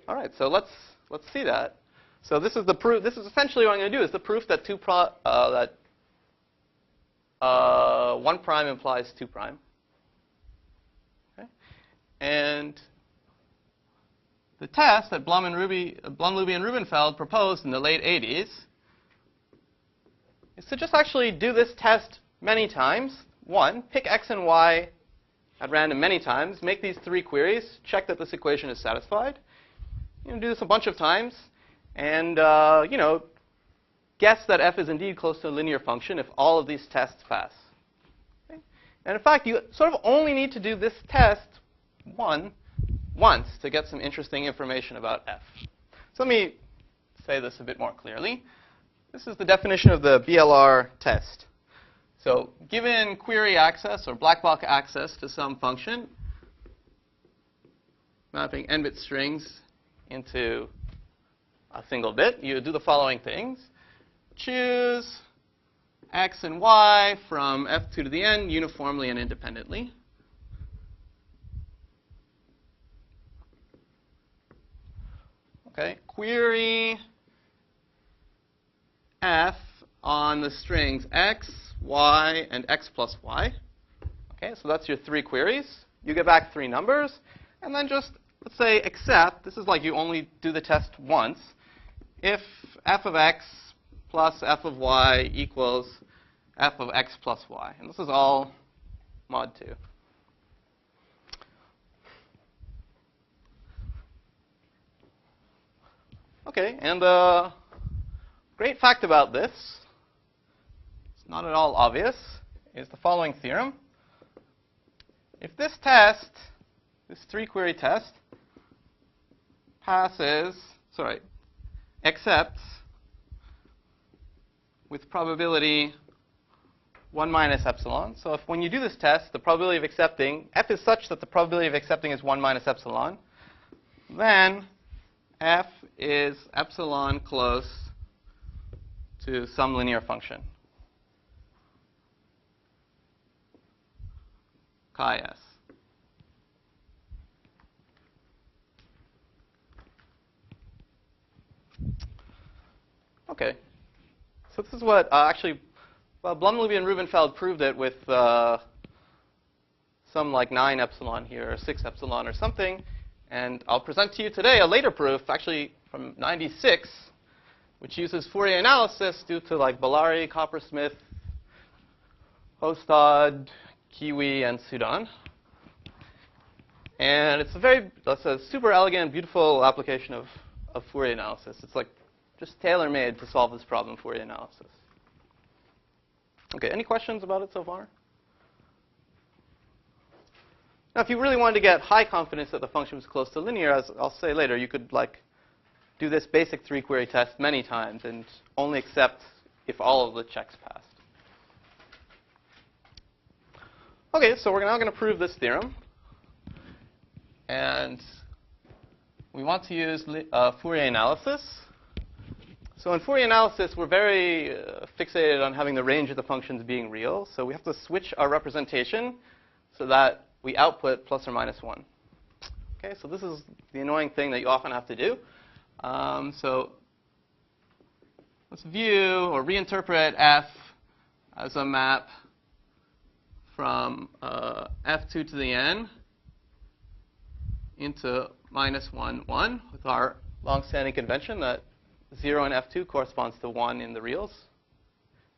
right, so let's see that. So this is the proof. This is essentially what I'm going to do. Is the proof that 1' implies 2'. Okay, and the test that Blum, Luby, and Rubenfeld proposed in the late 80s is to just actually do this test many times. One, pick x and y at random many times, make these 3 queries, check that this equation is satisfied. Do this a bunch of times, and guess that f is indeed close to a linear function if all of these tests pass. Okay? And in fact, you sort of only need to do this test once to get some interesting information about f. So let me say this a bit more clearly. This is the definition of the BLR test. So given query access or black box access to some function, mapping n-bit strings into a single bit, you do the following things. Choose x and y from f2 to the n uniformly and independently. Okay, query f on the strings x, y, and x plus y. Okay, so that's your 3 queries. You get back 3 numbers, and then just, let's say, accept. This is like you only do the test once. If f of x plus f of y equals f of x plus y. And this is all mod 2. Okay, and the great fact about this, it's not at all obvious, is the following theorem. If this test, this 3-query test, accepts with probability 1 minus epsilon. So if when you do this test, the probability of accepting, f is such that the probability of accepting is 1 minus epsilon, then f is epsilon close to some linear function, chi s. Okay. So this is what actually, well, Blumleby and Rubenfeld proved it with some like 9 epsilon here, or 6 epsilon or something. And I'll present to you today a later proof, actually from '96, which uses Fourier analysis due to like Bellari, Coppersmith, Hostad, Kiwi, and Sudan. And it's a super elegant, beautiful application of Fourier analysis. It's like just tailor-made to solve this problem, Fourier analysis. Okay, any questions about it so far? Now, if you really wanted to get high confidence that the function was close to linear, as I'll say later, you could like do this basic 3-query test many times and only accept if all of the checks passed. Okay, so we're now going to prove this theorem. And we want to use Fourier analysis. So in Fourier analysis, we're very fixated on having the range of the functions being real. So we have to switch our representation so that we output plus or minus 1. Okay, so this is the annoying thing that you often have to do. So let's view or reinterpret f as a map from f2 to the n into minus 1, 1, with our long-standing convention that 0 in f2 corresponds to 1 in the reals,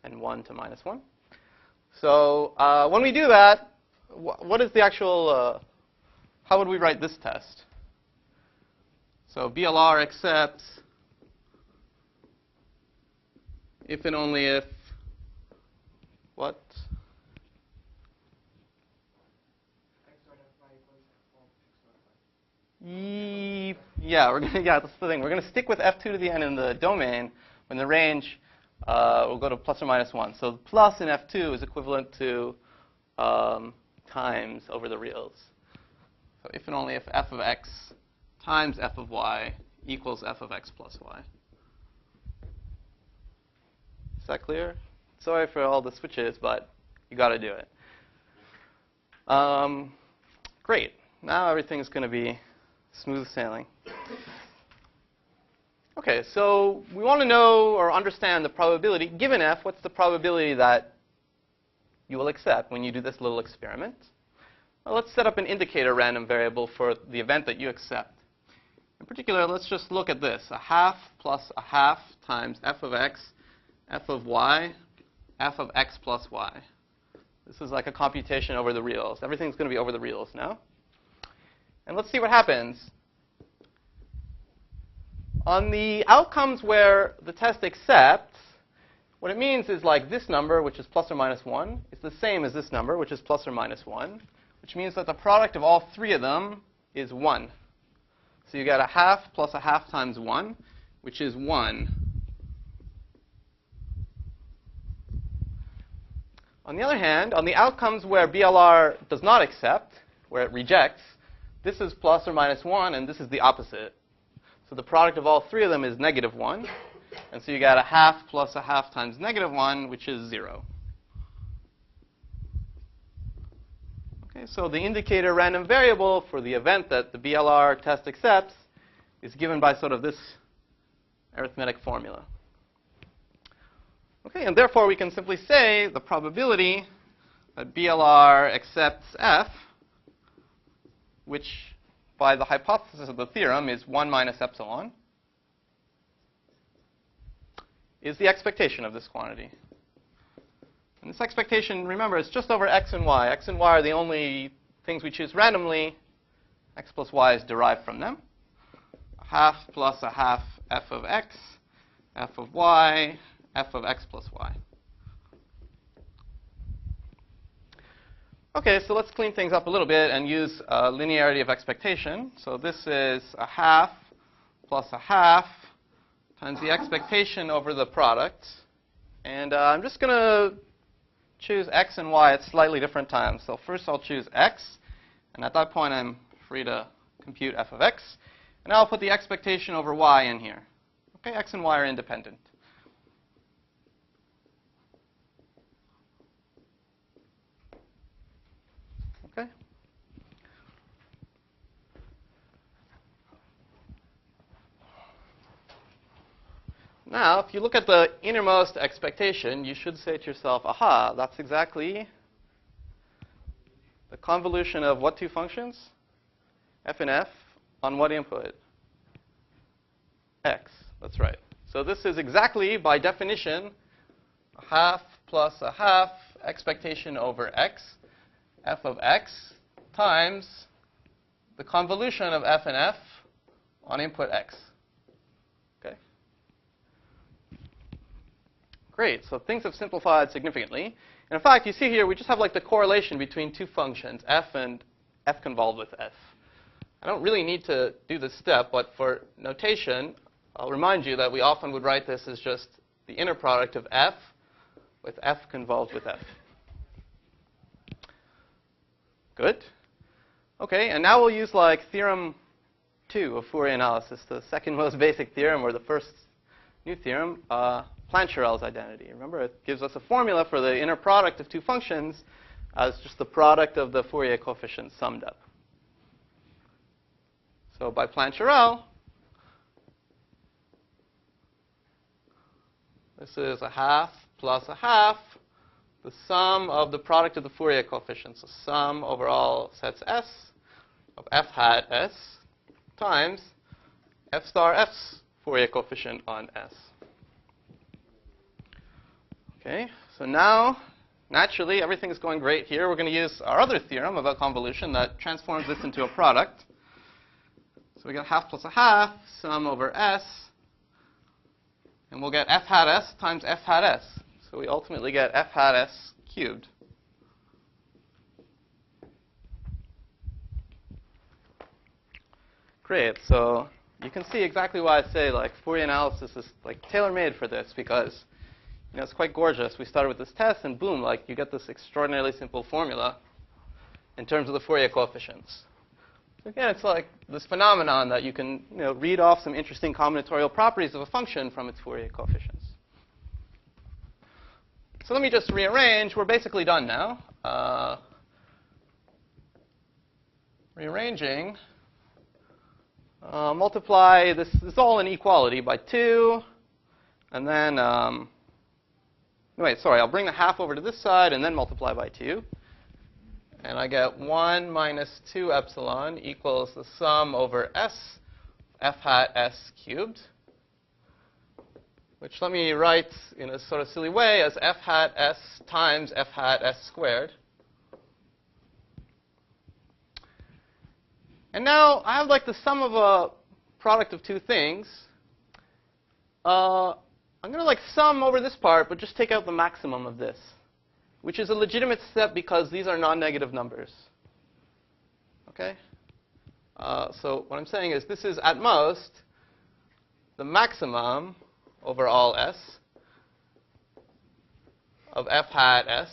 and 1 to minus 1. So when we do that, what is the actual, how would we write this test? So BLR accepts if and only if what? Yeah, that's the thing. We're going to stick with f2 to the n in the domain when the range will go to plus or minus 1. So plus in f2 is equivalent to times over the reals. So if and only if f of x times f of y equals f of x plus y. Is that clear? Sorry for all the switches, but you got to do it. Great. Now everything is going to be smooth sailing. Okay, so we want to know or understand the probability. Given f, what's the probability that you will accept when you do this little experiment? Well, let's set up an indicator random variable for the event that you accept. In particular, let's just look at this. A half plus a half times f of x, f of y, f of x plus y. This is like a computation over the reals. Everything's going to be over the reals now. And let's see what happens. On the outcomes where the test accepts, what it means is like this number, which is plus or minus 1, is the same as this number, which is plus or minus 1, which means that the product of all 3 of them is 1. So you get a half plus a half times 1, which is 1. On the other hand, on the outcomes where BLR does not accept, where it rejects, this is plus or minus 1, and this is the opposite. So the product of all 3 of them is negative 1. And so you got a half plus a half times negative 1, which is 0. Okay, so the indicator random variable for the event that the BLR test accepts is given by sort of this arithmetic formula. Okay, and therefore we can simply say the probability that BLR accepts f, which by the hypothesis of the theorem is 1 minus epsilon, is the expectation of this quantity. And this expectation, remember, is just over x and y. X and y are the only things we choose randomly. X plus y is derived from them. A half plus a half f of x, f of y, f of x plus y. Okay, so let's clean things up a little bit and use linearity of expectation. So this is a half plus a half times the expectation over the product. And I'm just going to choose x and y at slightly different times. So first I'll choose x, and at that point I'm free to compute f of x. And now I'll put the expectation over y in here. Okay, x and y are independent. Okay. Now, if you look at the innermost expectation, you should say to yourself, aha, that's exactly the convolution of what two functions? F and f on what input? X. That's right. So this is exactly, by definition, a half plus a half expectation over x, f of x, times the convolution of f and f on input x. Okay? Great. So things have simplified significantly. And in fact, you see here, we just have like the correlation between two functions, f and f convolved with f. I don't really need to do this step, but for notation, I'll remind you that we often would write this as just the inner product of f with f convolved with f. Good. OK, and now we'll use like theorem 2 of Fourier analysis, the second most basic theorem, or the first new theorem, Plancherel's identity. Remember, it gives us a formula for the inner product of two functions as just the product of the Fourier coefficients summed up. So by Plancherel, this is a half plus a half, the sum of the product of the Fourier coefficients, the sum over all sets S of f hat S times f star f's Fourier coefficient on S. Okay, so now, naturally, everything is going great here. We're going to use our other theorem about convolution that transforms this into a product. So we got half plus a half, sum over S, and we'll get f hat S times f hat S. So we ultimately get f hat S cubed. Great. So you can see exactly why I say like Fourier analysis is like tailor-made for this, because it's quite gorgeous. We started with this test, and boom, like you get this extraordinarily simple formula in terms of the Fourier coefficients. So again, it's like this phenomenon that you can read off some interesting combinatorial properties of a function from its Fourier coefficients. So let me just rearrange. We're basically done now. Rearranging. Multiply this is all inequality by 2. And then, wait, sorry, I'll bring the half over to this side and then multiply by 2. And I get 1 minus 2 epsilon equals the sum over S f hat S cubed, which let me write in a sort of silly way as f hat S times f hat S squared. And now I have like the sum of a product of two things. I'm going to like sum over this part, but just take out the maximum of this, which is a legitimate step because these are non-negative numbers. Okay? So what I'm saying is this is at most the maximum over all S of f hat S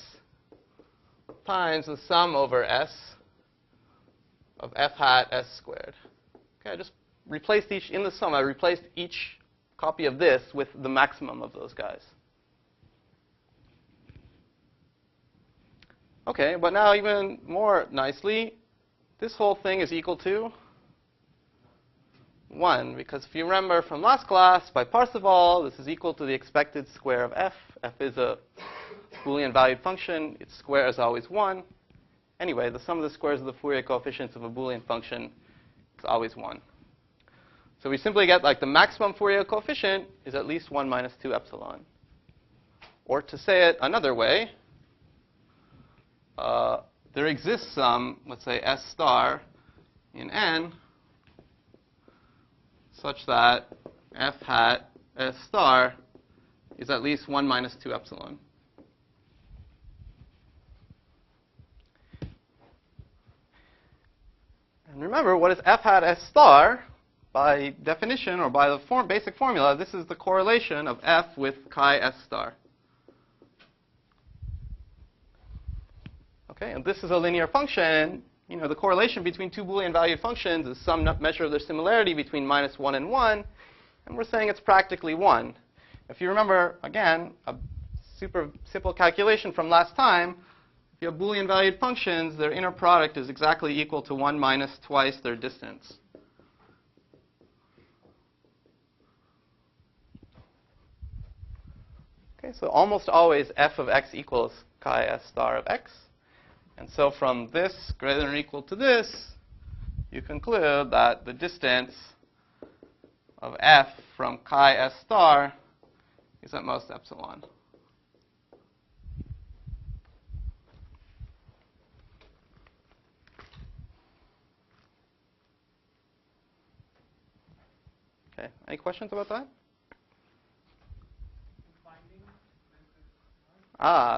times the sum over S of f hat S squared. Okay, I just replaced each, in the sum, I replaced each copy of this with the maximum of those guys. Okay, but now even more nicely, this whole thing is equal to 1. Because if you remember from last class, by Parseval, this is equal to the expected square of f. F is a Boolean valued function. Its square is always 1. Anyway, the sum of the squares of the Fourier coefficients of a Boolean function is always 1. So we simply get like the maximum Fourier coefficient is at least 1 minus 2 epsilon. Or to say it another way, there exists some, let's say, S star in N such that f hat S star is at least 1 minus 2 epsilon. And remember, what is f hat S star? By definition, or by the basic formula, this is the correlation of f with chi S star. Okay, and this is a linear function. You know, the correlation between two Boolean valued functions is some measure of their similarity between -1 and 1. And we're saying it's practically 1. If you remember, again, a super simple calculation from last time, if you have Boolean valued functions, their inner product is exactly equal to 1 minus twice their distance. Okay, so almost always f of x equals chi s star of x. And so from this greater than or equal to this, you conclude that the distance of f from chi s star is at most epsilon. Okay, any questions about that?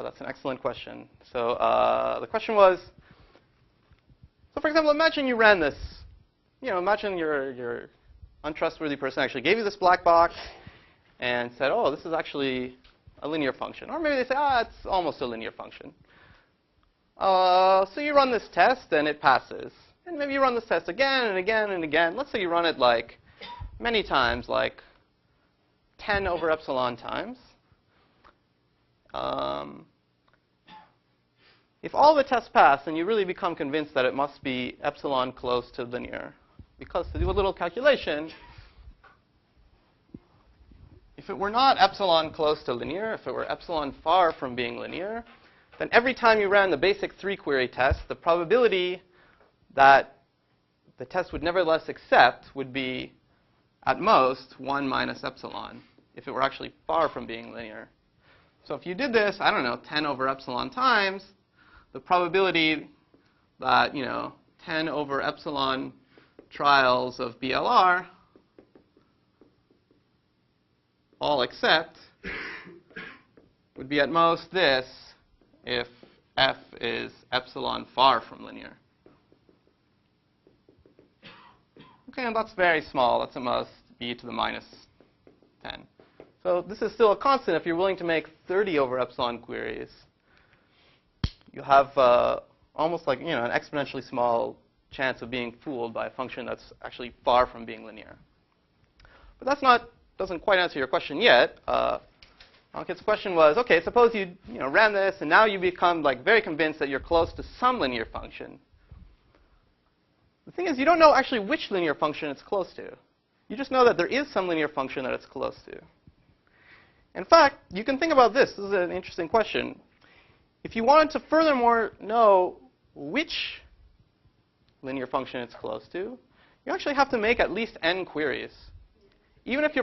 That's an excellent question. So the question was, so for example, imagine you ran this. You know, imagine your untrustworthy person actually gave you this black box and said, oh, this is actually a linear function. Or maybe they say, it's almost a linear function. So you run this test, and it passes. And maybe you run this test again and again and again. Let's say you run it like many times, like 10 over epsilon times. If all the tests pass, then you really become convinced that it must be epsilon close to linear. Because to do a little calculation, if it were not epsilon close to linear, if it were epsilon far from being linear, then every time you ran the basic 3-query test, the probability that the test would nevertheless accept would be at most 1 minus epsilon, if it were actually far from being linear. So if you did this, I don't know, 10 over epsilon times, the probability that, 10 over epsilon trials of BLR all accept would be at most this if f is epsilon far from linear. Okay, and that's very small. That's at most e to the minus 10. So this is still a constant. If you're willing to make 30 over epsilon queries, you have almost like an exponentially small chance of being fooled by a function that's actually far from being linear. But doesn't quite answer your question yet. Ankit's question was, okay, suppose you ran this, and now you become very convinced that you're close to some linear function. The thing is, you don't know actually which linear function it's close to. You just know that there is some linear function that it's close to. In fact, you can think about this. This is an interesting question. If you wanted to furthermore know which linear function it's close to, you actually have to make at least n queries. Even if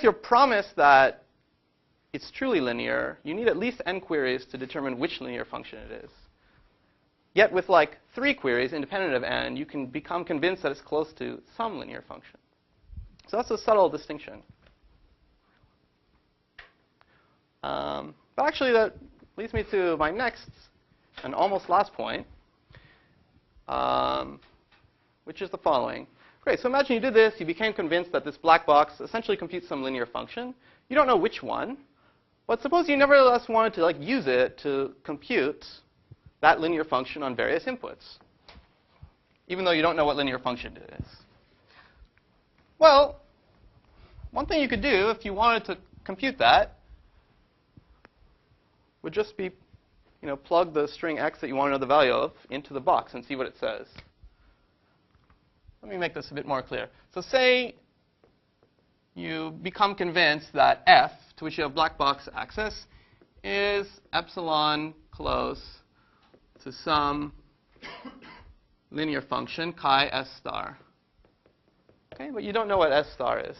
you're promised that it's truly linear, you need at least n queries to determine which linear function it is. Yet with 3 queries independent of n, you can become convinced that it's close to some linear function. So that's a subtle distinction. But actually, that leads me to my next and almost last point, which is the following. Great, so imagine you did this. You became convinced that this black box essentially computes some linear function. You don't know which one. But suppose you nevertheless wanted to use it to compute that linear function on various inputs, even though you don't know what linear function it is. Well, one thing you could do if you wanted to compute that would just be, plug the string x that you want to know the value of into the box and see what it says. Let me make this a bit more clear. So say you become convinced that f, to which you have black box access, is epsilon close to some linear function, chi s star. Okay, but you don't know what s star is.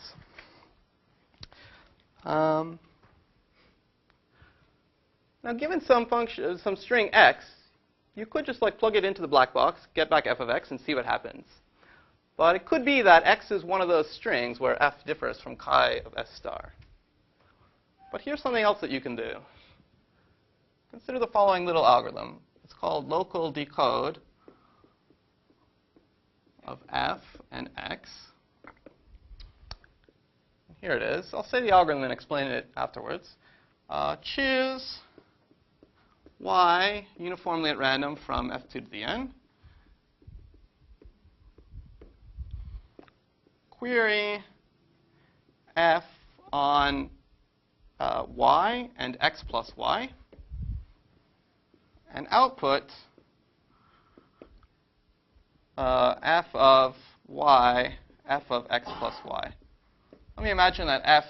Now, given some string x, you could just plug it into the black box, get back f of x, and see what happens. But it could be that x is one of those strings where f differs from chi of s star. But here's something else that you can do. Consider the following little algorithm. It's called local decode of f and x. Here it is. I'll say the algorithm and explain it afterwards. Choose y uniformly at random from f2 to the n. Query f on y and x plus y. And output f of y, f of x plus y. Let me imagine that f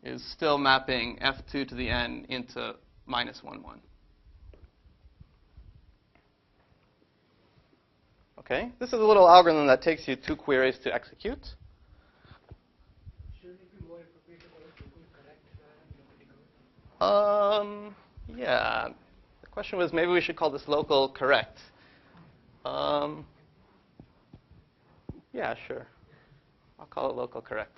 is still mapping f2 to the n into minus 1, 1. Okay, this is a little algorithm that takes you 2 queries to execute. Shouldn't it be more appropriate to call it local correct? Yeah. The question was maybe we should call this local correct. Yeah, sure. I'll call it local correct.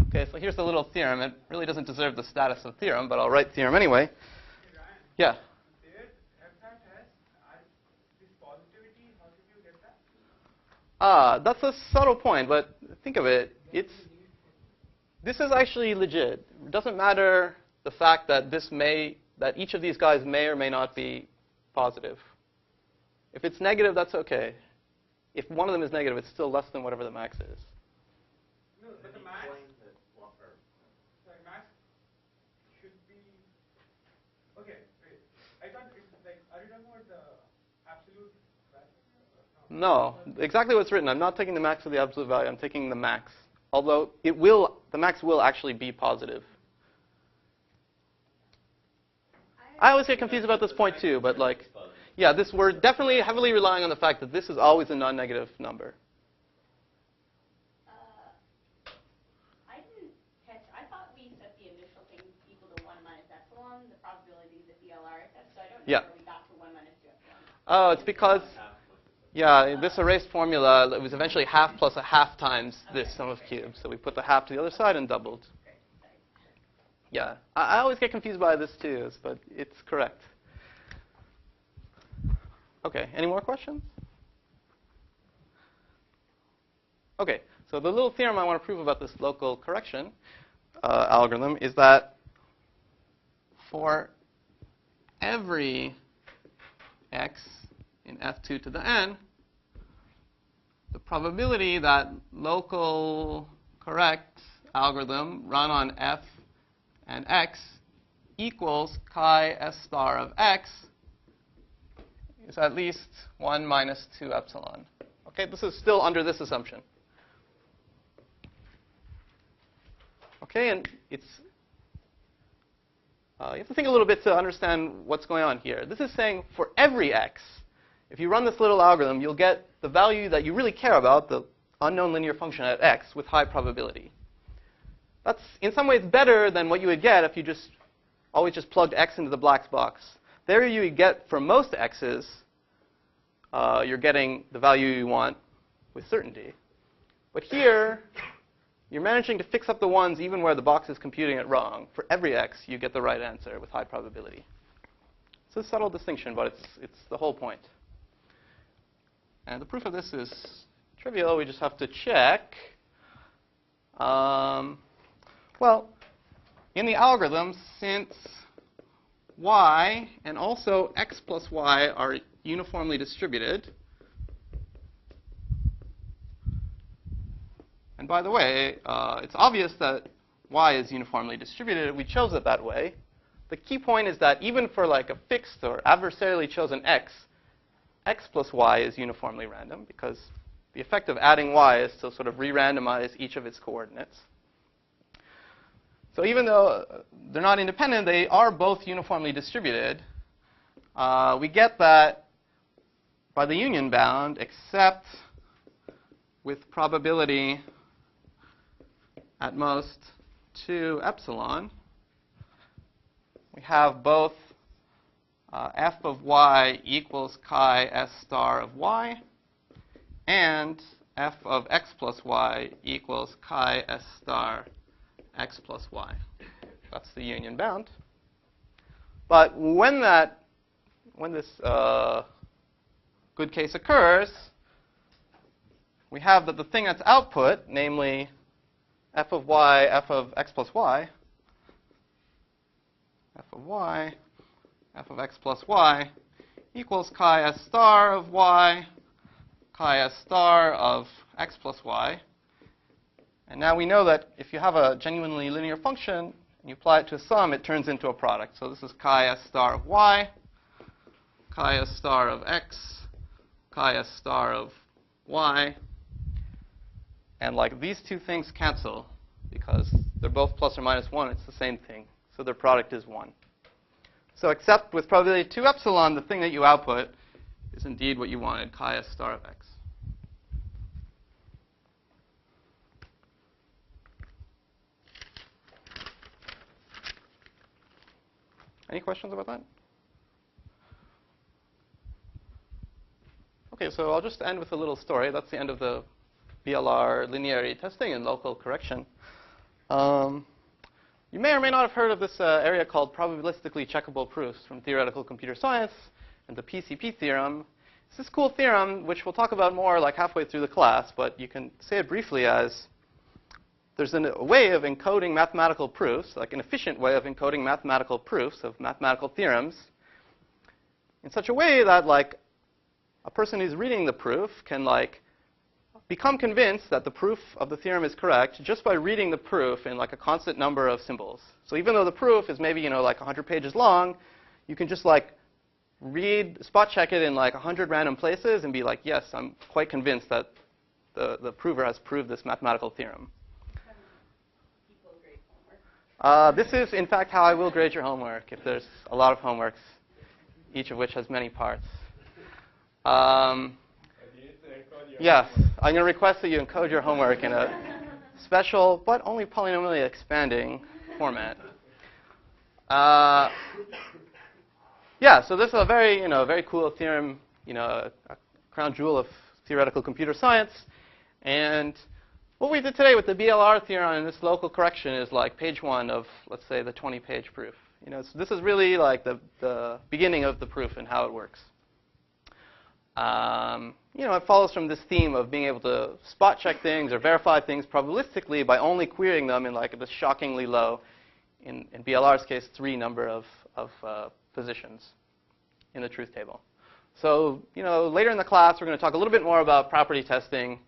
Okay, so here's the little theorem. It really doesn't deserve the status of theorem, but I'll write theorem anyway. Hey, Ryan, Yeah. there, f that has this positivity. How did you get that? That's a subtle point, but think of it. This is actually legit. It doesn't matter the fact that that each of these guys may or may not be positive. If it's negative, that's okay. If one of them is negative, it's still less than whatever the max is. No, but the max. Sorry, max should be. Okay, wait. I thought it's like, are you talking about the absolute value? No, exactly what's written. I'm not taking the max of the absolute value. I'm taking the max. Although the max will actually be positive. I always get confused about this point too, but like, yeah, we're definitely heavily relying on the fact that this is always a non-negative number. I didn't catch. I thought we set the initial thing equal to 1 minus epsilon, the probabilities at BLR, so I don't know where we got to 1 minus 2 epsilon. Oh, it's because, yeah, this erased formula, it was eventually half plus a half times this sum of cubes. So we put the half to the other side and doubled. Yeah, I always get confused by this too, but it's correct. Okay, any more questions? Okay, so the little theorem I want to prove about this local correction algorithm is that for every x in f2 to the n, the probability that local correct algorithm run on f and x equals chi s star of x is at least 1 minus 2 epsilon. Okay, this is still under this assumption. Okay, and it's you have to think a little bit to understand what's going on here. This is saying for every x, if you run this little algorithm, you'll get the value that you really care about, the unknown linear function at x, with high probability. That's in some ways better than what you would get if you always just plugged x into the black box. There you would get for most x's, you're getting the value you want with certainty. But here, you're managing to fix up the ones even where the box is computing it wrong. For every x, you get the right answer with high probability. It's a subtle distinction, but it's the whole point. And the proof of this is trivial. We just have to check. Well, in the algorithm, since y and also x plus y are uniformly distributed, and by the way, it's obvious that y is uniformly distributed. We chose it that way. The key point is that even for like a fixed or adversarially chosen x plus y is uniformly random, because the effect of adding y is to sort of re-randomize each of its coordinates. So even though they're not independent, they are both uniformly distributed. We get that by the union bound, except with probability at most 2 epsilon. We have both f of y equals chi s star of y, and f of x plus y equals chi s star x plus y. That's the union bound. But when this good case occurs, we have that the thing that's output, namely f of y, f of x plus y, f of y, f of x plus y equals chi s star of y, chi s star of x plus y. And now we know that if you have a genuinely linear function and you apply it to a sum, it turns into a product. So this is chi s star of y, chi s star of x, chi s star of y. And like these two things cancel because they're both plus or minus 1. It's the same thing. So their product is 1. So except with probability 2 epsilon, the thing that you output is indeed what you wanted, chi s star of x. Any questions about that? OK, so I'll just end with a little story. That's the end of the BLR linearity testing and local correction. You may or may not have heard of this area called probabilistically checkable proofs from theoretical computer science and the PCP theorem. It's this cool theorem, which we'll talk about more like halfway through the class, but you can say it briefly as there's a way of encoding mathematical proofs, like an efficient way of encoding mathematical proofs of mathematical theorems in such a way that like a person who's reading the proof can like become convinced that the proof of the theorem is correct just by reading the proof in like a constant number of symbols. So even though the proof is maybe like 100 pages long, you can just like spot check it in like 100 random places and be like, yes, I'm quite convinced that the prover has proved this mathematical theorem. This is, in fact, how I will grade your homework if there's a lot of homeworks, each of which has many parts. Yes, I'm going to request that you encode your homework in a special but only polynomially expanding format. Yeah, so this is a very, very cool theorem, a crown jewel of theoretical computer science. And what we did today with the BLR theorem and this local correction is like page 1 of, let's say, the 20-page proof. So this is really like the beginning of the proof and how it works. It follows from this theme of being able to spot check things or verify things probabilistically by only querying them in like this shockingly low, in BLR's case, 3 number of positions in the truth table. So, later in the class, we're going to talk a little bit more about property testing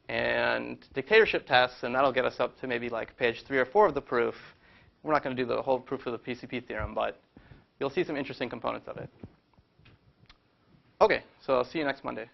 and dictatorship tests, and that'll get us up to maybe like page 3 or 4 of the proof. We're not going to do the whole proof of the PCP theorem, but you'll see some interesting components of it. OK, so I'll see you next Monday.